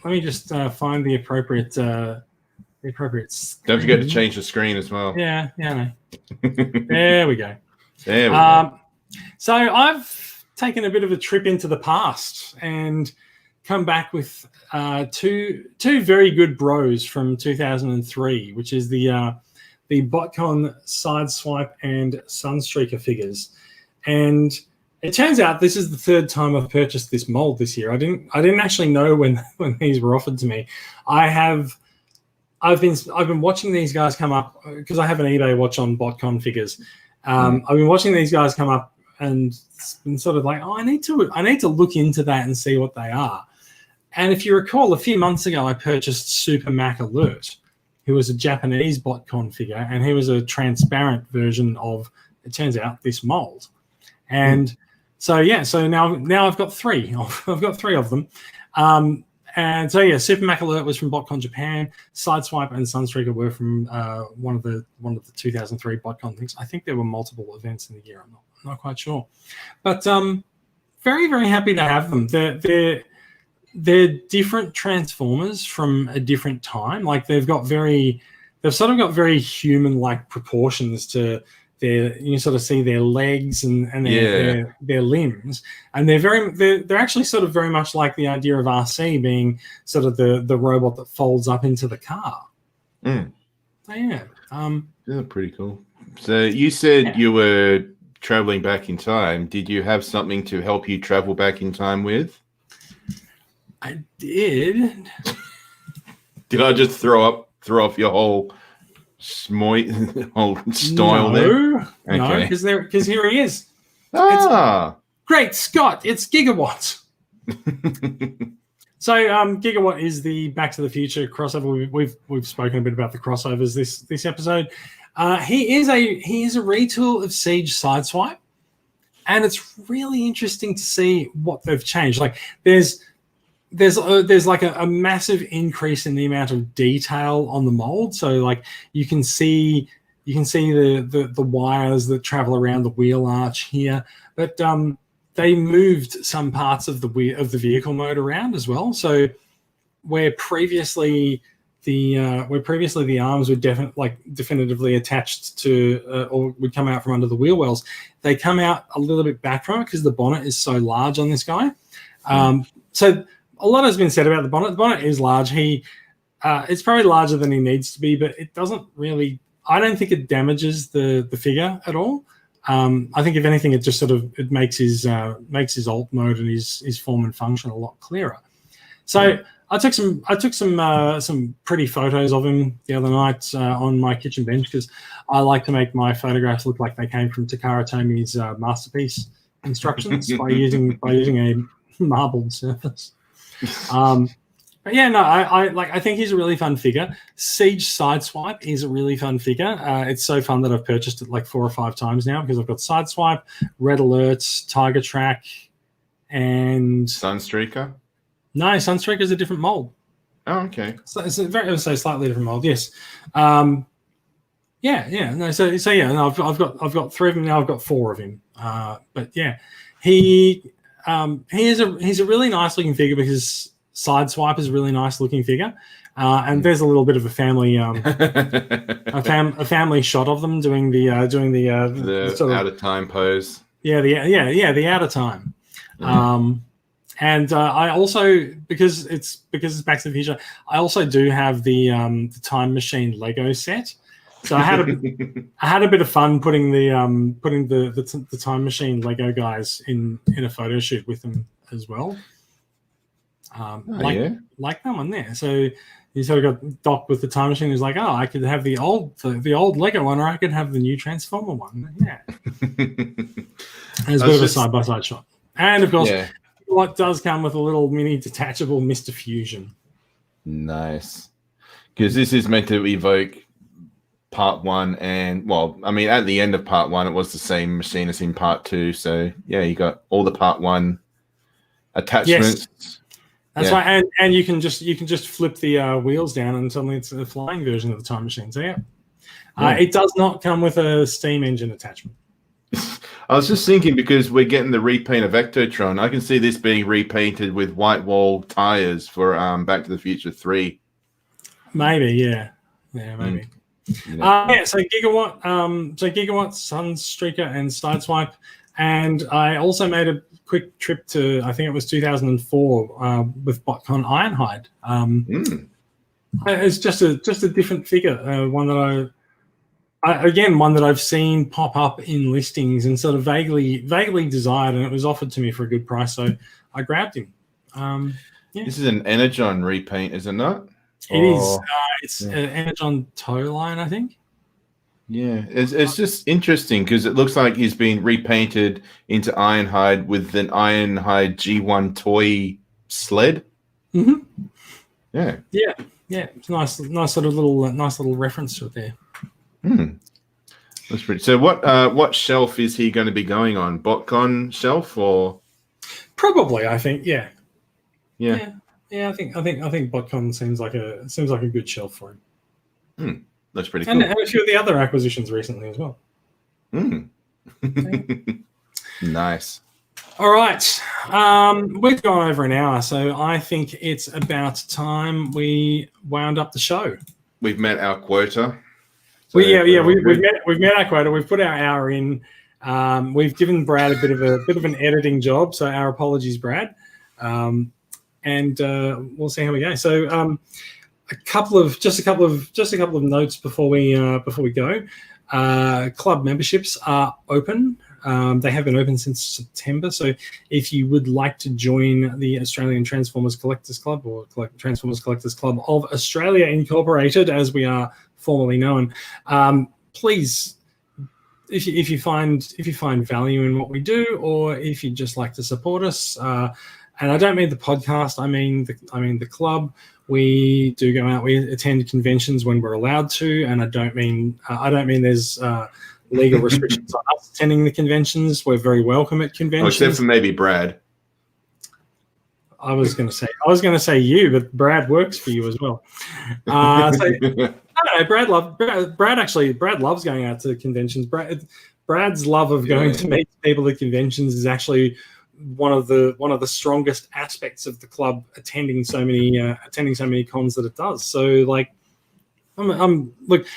just find the appropriate screen. Don't forget to change the screen as well. Yeah. No. There we go. There we go. So I've taken a bit of a trip into the past and come back with two very good bros from 2003, which is the BotCon Sideswipe and Sunstreaker figures. And it turns out this is the third time I've purchased this mold this year. I didn't actually know when these were offered to me. I've been watching these guys come up because I have an eBay watch on BotCon figures. I've been watching these guys come up and been sort of like, I need to look into that and see what they are. And if you recall, a few months ago, I purchased Super Mac Alert, who was a Japanese BotCon figure, and he was a transparent version of, it turns out, this mold. And so now I've got three. I've got three of them. And so Super Mac Alert was from BotCon Japan. Sideswipe and Sunstreaker were from one of the 2003 BotCon things. I think there were multiple events in the year. I'm not quite sure, but very, very happy to have them. They're different Transformers from a different time. Like they've sort of got very human-like proportions to their. You sort of see their legs and their limbs, and they're actually sort of very much like the idea of RC being sort of the robot that folds up into the car. So yeah, pretty cool. So you said you were traveling back in time. Did you have something to help you travel back in time with? I did. Did I just throw off your whole style there? Okay. No, because here he is. Great Scott! It's Gigawatt. So Gigawatt is the Back to the Future crossover. We've spoken a bit about the crossovers this episode. He is a retool of Siege Sideswipe, and it's really interesting to see what they've changed. Like there's like a massive increase in the amount of detail on the mold. So like you can see the wires that travel around the wheel arch here, but they moved some parts of the vehicle mode around as well. So where previously the arms were definitively attached to or would come out from under the wheel wells, they come out a little bit back from it because the bonnet is so large on this guy. So a lot has been said about the bonnet. The bonnet is large. It's probably larger than he needs to be, but it doesn't really. I don't think it damages the figure at all. I think if anything, it just sort of makes his alt mode and his form and function a lot clearer. So I took some pretty photos of him the other night on my kitchen bench because I like to make my photographs look like they came from Takara Tomi's masterpiece instructions by using a marbled surface. But yeah, no, I think he's a really fun figure. Siege Sideswipe is a really fun figure. It's so fun that I've purchased it like 4 or 5 times now because I've got Sideswipe, Red Alerts, Tiger Track, and Sunstreaker. No, Sunstreaker is a different mold. Oh, okay. So it's a slightly different mold. Yes. No. So yeah. No, I've got 3 of them now. I've got 4 of him. But yeah, he's a really nice looking figure because Sideswipe is a really nice looking figure, and there's a little bit of a family a family shot of them doing the sort of out of time pose. Yeah, the out of time. And I also because it's Back to the Future, I also do have the Time Machine Lego set. So I had a bit of fun putting the Time Machine Lego guys in a photo shoot with them as well. Like that one there. So you sort of got Doc with the Time Machine. He's like, oh, I could have the old Lego one, or I could have the new Transformer one. Yeah, there's a bit of a side by side shot, and of course, what does come with a little mini detachable Mr. Fusion. Nice, because this is meant to evoke part 1, and well, I mean, at the end of part 1, it was the same machine as in part 2. So yeah, you got all the part 1 attachments. Yes. That's right, and you can just flip the wheels down and suddenly it's a flying version of the Time Machine. So yeah. It does not come with a steam engine attachment. I was just thinking because we're getting the repaint of Ectotron, I can see this being repainted with white wall tires for Back to the Future 3. Maybe, yeah, maybe. So Gigawatt, Sunstreaker, and Sideswipe, and I also made a quick trip to, I think it was 2004 with BotCon Ironhide. It's just a different figure, one that one that I've seen pop up in listings and sort of vaguely desired, and it was offered to me for a good price, so I grabbed him. This is an Energon repaint, is it not? It is. It's an Energon tow line, I think. Yeah, it's just interesting because it looks like he's been repainted into Ironhide with an Ironhide G1 toy sled. Mm-hmm. Yeah. It's nice little reference to it there. That's pretty. So what shelf is he going to be going on? BotCon shelf or? Probably, I think. Yeah. Yeah. I think BotCon seems like a good shelf for him. That's pretty cool. And a few of the other acquisitions recently as well. Nice. All right. We've gone over an hour, so I think it's about time we wound up the show. We've met our quota. So we've met our quota. We've put our hour in. We've given Brad a bit of an editing job, so our apologies, Brad. And we'll see how we go. So a couple of notes before we go. Club memberships are open. They have been open since September. So if you would like to join the Australian Transformers Collectors Club, or Transformers Collectors Club of Australia Incorporated, as we are formerly known, please, if you find value in what we do, or if you'd just like to support us, and I don't mean the podcast, I mean the club. We do go out. We attend conventions when we're allowed to, and I don't mean there's legal restrictions on us attending the conventions. We're very welcome at conventions. Except for maybe Brad. I was going to say you, but Brad works for you as well. I don't know. Brad loves going out to conventions. Brad's love of going to meet people at conventions is actually one of the strongest aspects of the club, attending so many cons that it does. So like, look,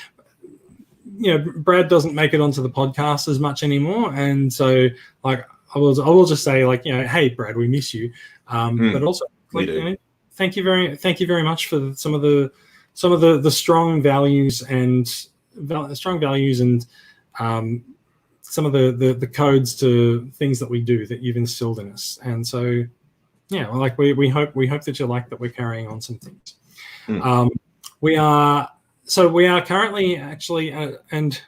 Brad doesn't make it onto the podcast as much anymore, and so like I will just say, like, hey Brad, we miss you, but also like, thank you very much for some of the strong values and some of the codes to things that we do that you've instilled in us. And so like we hope that you like that we're carrying on some things. We are currently actually, and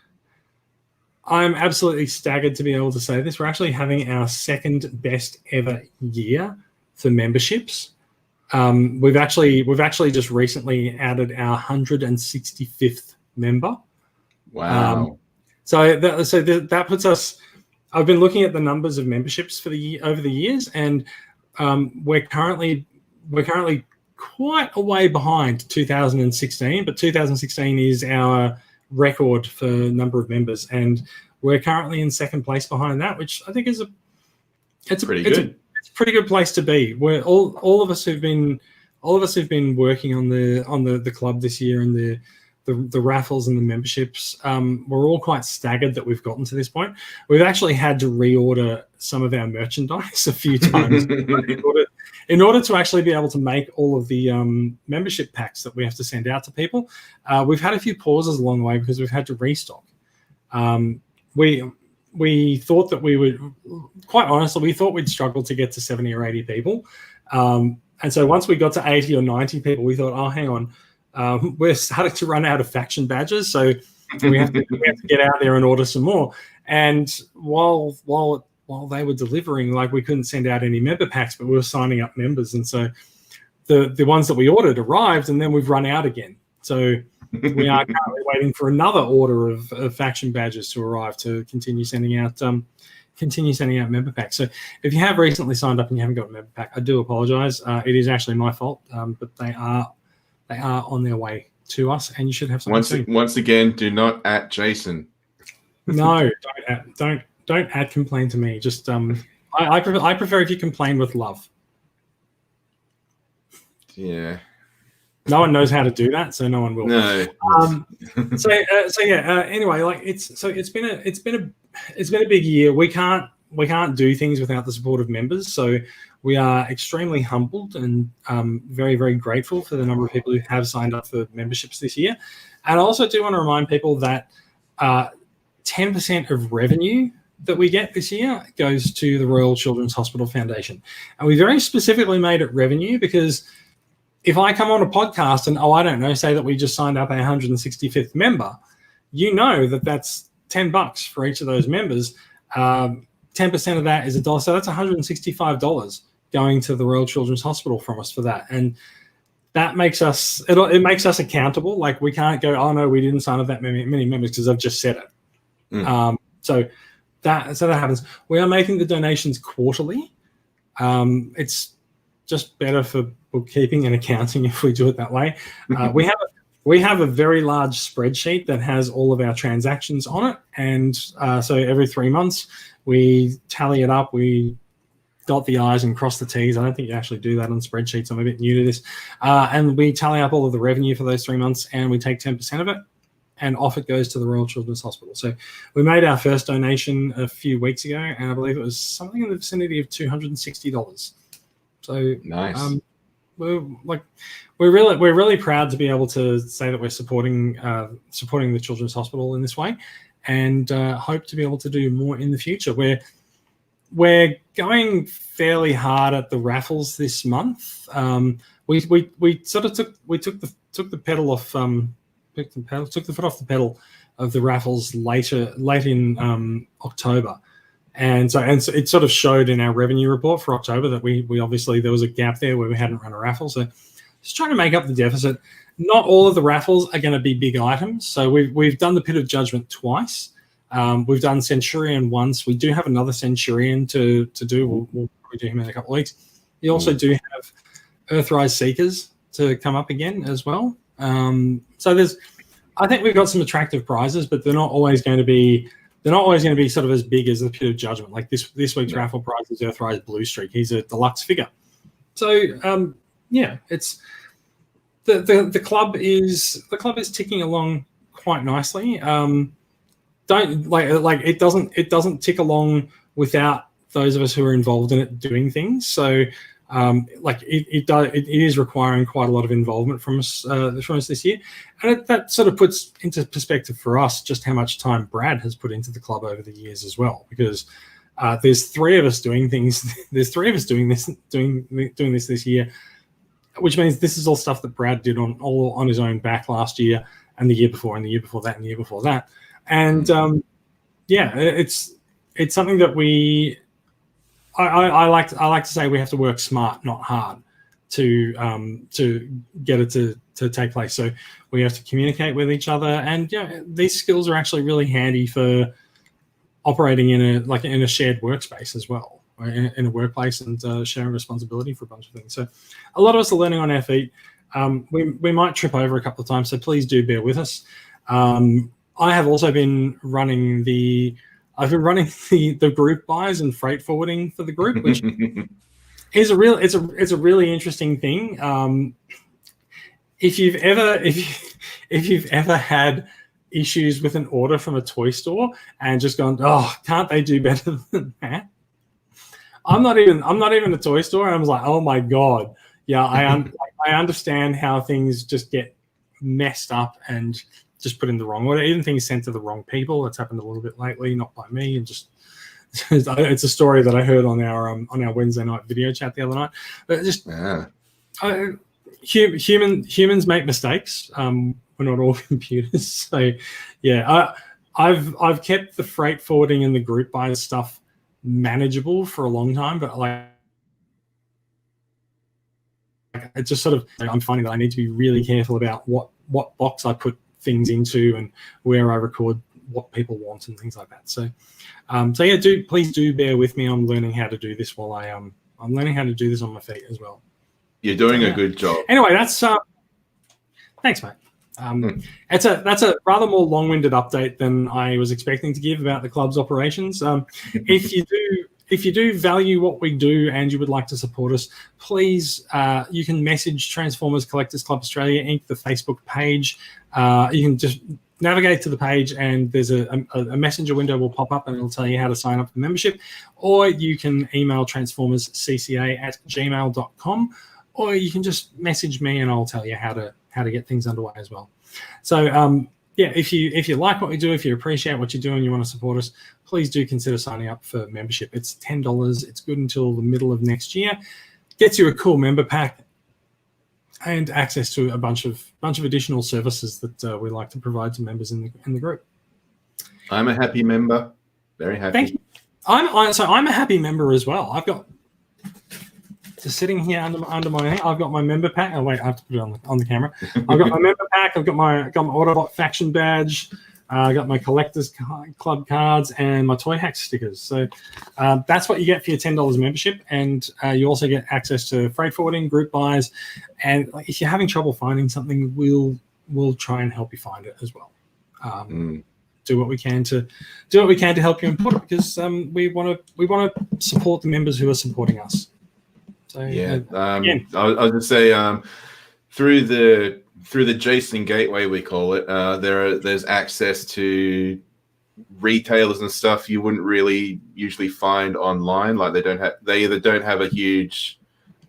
I'm absolutely staggered to be able to say this, we're actually having our second best ever year for memberships. We've actually just recently added our 165th member. Wow. So that puts us. I've been looking at the numbers of memberships for over the years, and we're currently quite a way behind 2016. But 2016 is our record for number of members, and we're currently in second place behind that, which I think is it's a pretty good place to be. We're all of us who've been working on the club this year, and the raffles and the memberships, we're all quite staggered that we've gotten to this point. We've actually had to reorder some of our merchandise a few times in order to actually be able to make all of the membership packs that we have to send out to people. We've had a few pauses along the way because we've had to restock. We thought that we would, quite honestly, we thought we'd struggle to get to 70 or 80 people. And so once we got to 80 or 90 people, we thought, oh, hang on. We're starting to run out of faction badges, so we have to get out there and order some more. And while they were delivering, like, we couldn't send out any member packs, but we were signing up members, and so the ones that we ordered arrived, and then we've run out again. So we are currently waiting for another order of faction badges to arrive to continue sending out member packs. So if you have recently signed up and you haven't got a member pack, I do apologize. It is actually my fault, but they are on their way to us, and you should have something soon. Once again, do not @Jason. No, don't add complain to me. Just I prefer if you complain with love. Yeah. No one knows how to do that, so no one will. No. Anyway, like it's been a big year. We can't do things without the support of members. So we are extremely humbled and very, very grateful for the number of people who have signed up for memberships this year. And I also do want to remind people that 10% of revenue that we get this year goes to the Royal Children's Hospital Foundation. And we very specifically made it revenue because if I come on a podcast and, I don't know, say that we just signed up a 165th member, you know that that's $10 for each of those members. 10% of that is $1. So that's $165 going to the Royal Children's Hospital from us for that. And that makes us, it makes us accountable. Like we can't go, oh no, we didn't sign up that many members because I've just said it. So that happens. We are making the donations quarterly. It's just better for bookkeeping and accounting if we do it that way. We have a very large spreadsheet that has all of our transactions on it, and so every 3 months we tally it up. We dot the I's and cross the T's. I don't think you actually do that on spreadsheets. I'm a bit new to this, and we tally up all of the revenue for those 3 months, and we take 10% of it, and off it goes to the Royal Children's Hospital. So we made our first donation a few weeks ago, and I believe it was something in the vicinity of $260. So nice. We're really proud to be able to say that we're supporting the Children's Hospital in this way, and hope to be able to do more in the future. We're going fairly hard at the raffles this month. We sort of took the pedal off. Took the foot off the pedal of the raffles late in October, and so it sort of showed in our revenue report for October that we obviously there was a gap there where we hadn't run a raffle. So just trying to make up the deficit. Not all of the raffles are going to be big items. So we've done the Pit of Judgment twice. We've done Centurion once. We do have another Centurion to do. We'll probably do him in a couple of weeks. We also do have Earthrise Seekers to come up again as well. So I think we've got some attractive prizes, but they're not always going to be sort of as big as the Pit of Judgment. Like this week's raffle prize is Earthrise Blue Streak. He's a deluxe figure. So it's the club is ticking along quite nicely. It doesn't tick along without those of us who are involved in it doing things. So it is requiring quite a lot of involvement from us this year, and that sort of puts into perspective for us just how much time Brad has put into the club over the years as well. Because there's 3 of us doing things. There's 3 of us doing this year, which means this is all stuff that Brad did on his own back last year, and the year before, and the year before that, and the year before that. And it's something that I like to say we have to work smart, not hard, to get it to take place. So we have to communicate with each other, and these skills are actually really handy for operating in a shared workspace as well, in a workplace, and sharing responsibility for a bunch of things. So a lot of us are learning on our feet. We might trip over a couple of times, so please do bear with us. I have also been running the group buys and freight forwarding for the group, which is a really interesting thing. If you've ever had issues with an order from a toy store and just gone, oh, can't they do better than that? I'm not even a toy store, and I was like, oh my god, yeah, I understand how things just get messed up and just put in the wrong order. Even things sent to the wrong people. That's happened a little bit lately, not by me. And just it's a story that I heard on our Wednesday night video chat the other night. But just humans make mistakes. We're not all computers. So yeah, I've kept the freight forwarding and the group buy stuff manageable for a long time, but it's just sort of I'm finding that I need to be really careful about what box I put things into and where I record what people want and things like that. So please do bear with me. I'm learning how to do this while I'm learning how to do this on my feet as well. You're doing a good job. Anyway, that's thanks, mate. That's a rather more long-winded update than I was expecting to give about the club's operations. If you do value what we do and you would like to support us, please you can message Transformers Collectors Club Australia Inc., the Facebook page. You can just navigate to the page and there's a messenger window will pop up and it'll tell you how to sign up for membership, or you can email transformerscca@gmail.com, or you can just message me and I'll tell you how to get things underway as well. So if you like what we do, if you appreciate what you do and you want to support us, please do consider signing up for membership. It's $10. It's good until the middle of next year. Gets you a cool member pack and access to a bunch of additional services that we like to provide to members in the group. I'm a happy member. Very happy. Thank you. I'm a happy member as well. I've got just sitting here under my hand. I've got my member pack. Oh wait, I have to put it on the camera. I've got my member pack. I've got my Autobot faction badge. I got my collectors club cards and my Toy Hack stickers. So that's what you get for your $10 membership, and you also get access to freight forwarding, group buys, and if you're having trouble finding something, we'll try and help you find it as well. Do what we can to help you import it, because we want to support the members who are supporting us. So I'll just say through the Jason Gateway, we call it, there's access to retailers and stuff you wouldn't really usually find online. Like they either don't have a huge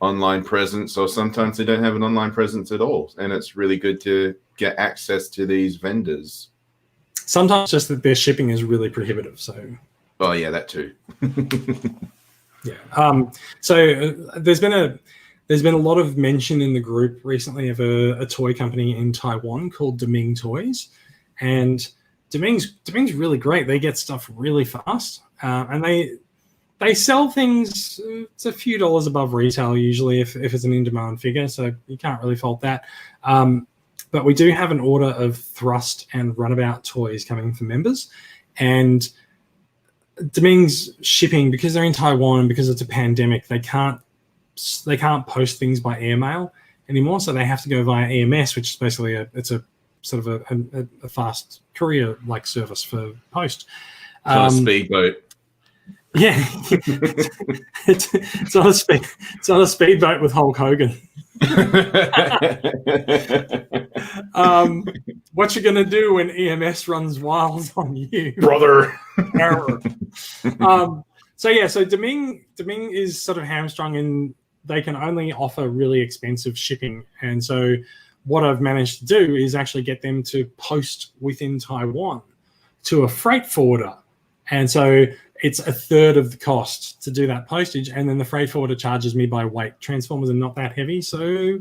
online presence, or sometimes they don't have an online presence at all. And it's really good to get access to these vendors. Sometimes just that their shipping is really prohibitive. So. Oh yeah, that too. Yeah. So there's been a lot of mention in the group recently of a toy company in Taiwan called Deming Toys, and Deming's really great. They get stuff really fast, and they sell things. It's a few dollars above retail usually if it's an in-demand figure, so you can't really fault that. But we do have an order of Thrust and Runabout toys coming for members, and Deming's shipping, because they're in Taiwan and because it's a pandemic, they can't post things by airmail anymore, so they have to go via EMS, which is basically it's a sort of a fast courier like service for post. It's on a speedboat. Yeah, it's on a speedboat with Hulk Hogan. What you gonna do when EMS runs wild on you, brother? So Deming is sort of hamstrung in they can only offer really expensive shipping, and so what I've managed to do is actually get them to post within Taiwan to a freight forwarder, and so it's a third of the cost to do that postage, and then the freight forwarder charges me by weight. Transformers are not that heavy, so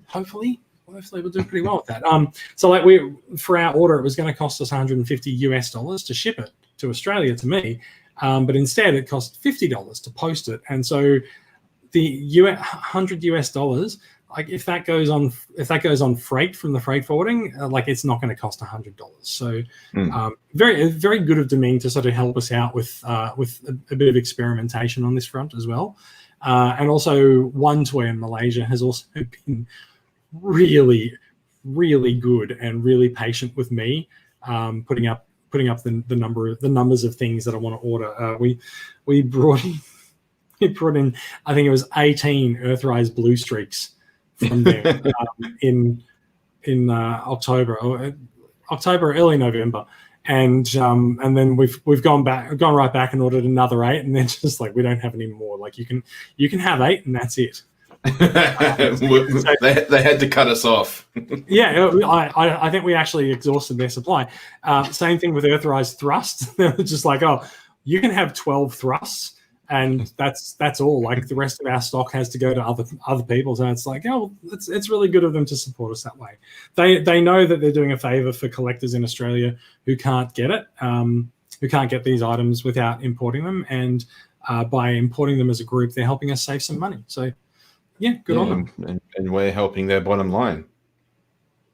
hopefully we'll do pretty well with that. So for our order, it was going to cost us $150 to ship it to Australia to me, but instead it cost $50 to post it, and so the $100, like if that goes on freight from the freight forwarding, it's not going to cost $100. So very very good of Deming to sort of help us out with a bit of experimentation on this front as well, and also One Toy in Malaysia has also been really really good and really patient with me, putting up the numbers of things that I want to order. We brought in I think it was 18 Earthrise Blue Streaks from there in October, early November, and then we've gone right back and ordered another 8, and then just we don't have any more. You can have 8 and that's it. They had to cut us off. Yeah, I think we actually exhausted their supply. Same thing with Earthrise Thrust. They were just oh, you can have 12 thrusts. And that's all. The rest of our stock has to go to other people. So it's it's really good of them to support us that way. They know that they're doing a favor for collectors in Australia who can't get it, who can't get these items without importing them. And by importing them as a group, they're helping us save some money. So yeah, good on them. And we're helping their bottom line.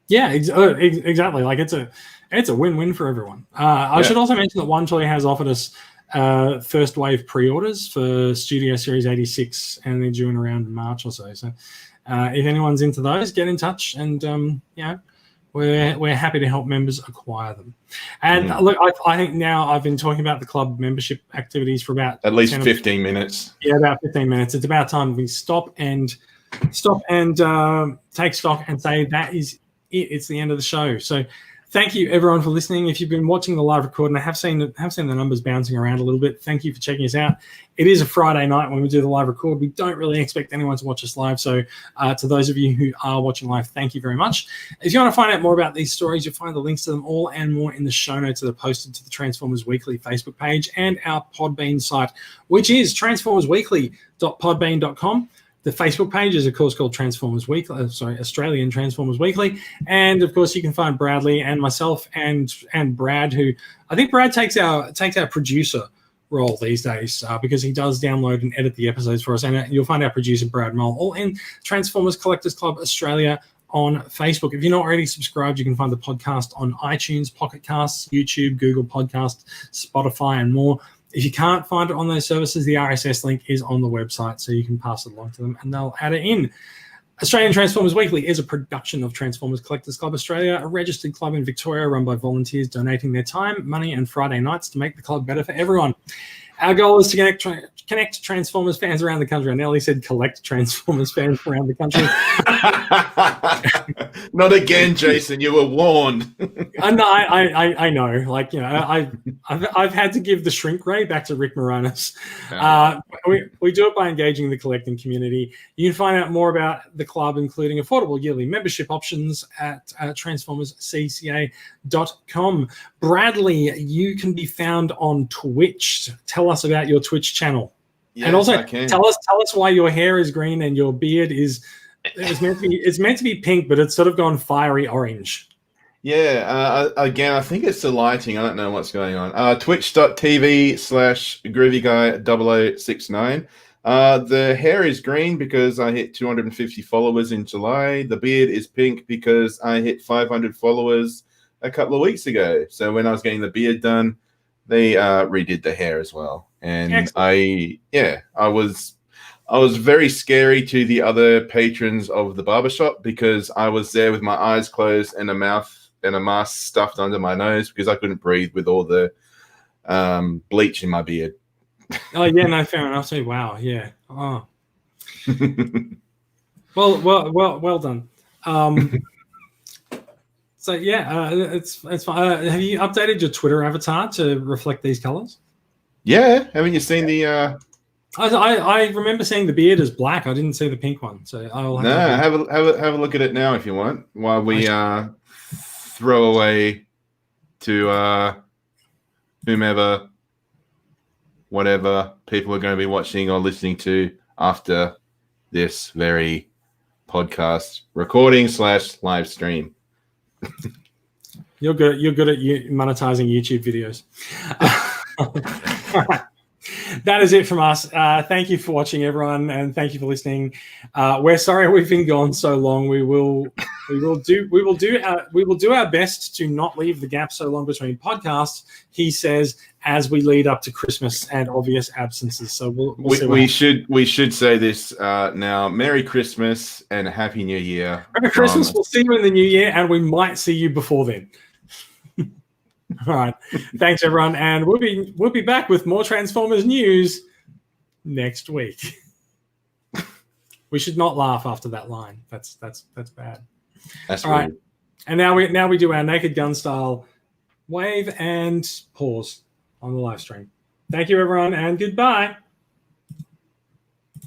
Yeah, exactly. It's a win-win for everyone. I should also mention that One Toy has offered us first wave pre-orders for Studio Series 86, and they're due in around March or so. So if anyone's into those, get in touch, and we're happy to help members acquire them. And look, I think now I've been talking about the club membership activities for about at least 15 minutes. Yeah, about 15 minutes. It's about time we stop and take stock and say that is it. It's the end of the show. So thank you everyone for listening. If you've been watching the live record, and I have seen the numbers bouncing around a little bit, thank you for checking us out. It is a Friday night when we do the live record. We don't really expect anyone to watch us live. So to those of you who are watching live, thank you very much. If you want to find out more about these stories, you'll find the links to them all and more in the show notes that are posted to the Transformers Weekly Facebook page and our Podbean site, which is transformersweekly.podbean.com. The Facebook page is, of course, called Transformers Weekly. Australian Transformers Weekly, and of course, you can find Bradley and myself and Brad, who I think Brad takes our producer role these days because he does download and edit the episodes for us. And you'll find our producer Brad Mull all in Transformers Collectors Club Australia on Facebook. If you're not already subscribed, you can find the podcast on iTunes, Pocket Casts, YouTube, Google Podcasts, Spotify, and more. If you can't find it on those services, the RSS link is on the website, so you can pass it along to them and they'll add it in. Australian Transformers Weekly is a production of Transformers Collectors Club Australia, a registered club in Victoria run by volunteers donating their time, money, and Friday nights to make the club better for everyone. Our goal is to connect Transformers fans around the country. I nearly said collect Transformers fans around the country. Not again, Jason. You were warned. I know. Like, you know, I've had to give the shrink ray back to Rick Moranis. We do it by engaging the collecting community. You can find out more about the club, including affordable yearly membership options at transformerscca.com. Bradley, you can be found on Twitch. Tell us about your Twitch channel. Yes, and also tell us why your hair is green and your beard is it's meant to be pink, but it's sort of gone fiery orange. Yeah, again, I think it's the lighting. I don't know what's going on. Twitch.tv/groovyguy0069. The hair is green because I hit 250 followers in July. The beard is pink because I hit 500 followers a couple of weeks ago. So when I was getting the beard done, they redid the hair as well. And excellent. I was very scary to the other patrons of the barbershop because I was there with my eyes closed and a mask stuffed under my nose because I couldn't breathe with all the bleach in my beard. Oh yeah, no, fair enough. So wow, yeah. Oh. well done. So yeah, it's fine. Have you updated your Twitter avatar to reflect these colors? Yeah, haven't you seen the? I remember seeing the beard as black. I didn't see the pink one, so I'll have a look at it now if you want. While we throw away to whomever, whatever people are going to be watching or listening to after this very podcast recording / live stream. You're good at monetizing YouTube videos. All right. That is it from us. Thank you for watching, everyone, and thank you for listening. We're sorry we've been gone so long. We will do our best to not leave the gap so long between podcasts. He says as we lead up to Christmas and obvious absences. So we should say this now. Merry Christmas and Happy New Year. Merry Christmas. We'll see you in the new year, and we might see you before then. All right. Thanks, everyone. And we'll be back with more Transformers news next week. We should not laugh after that line. That's bad. That's all right. And now we do our Naked Gun style wave and pause on the live stream. Thank you, everyone, and goodbye.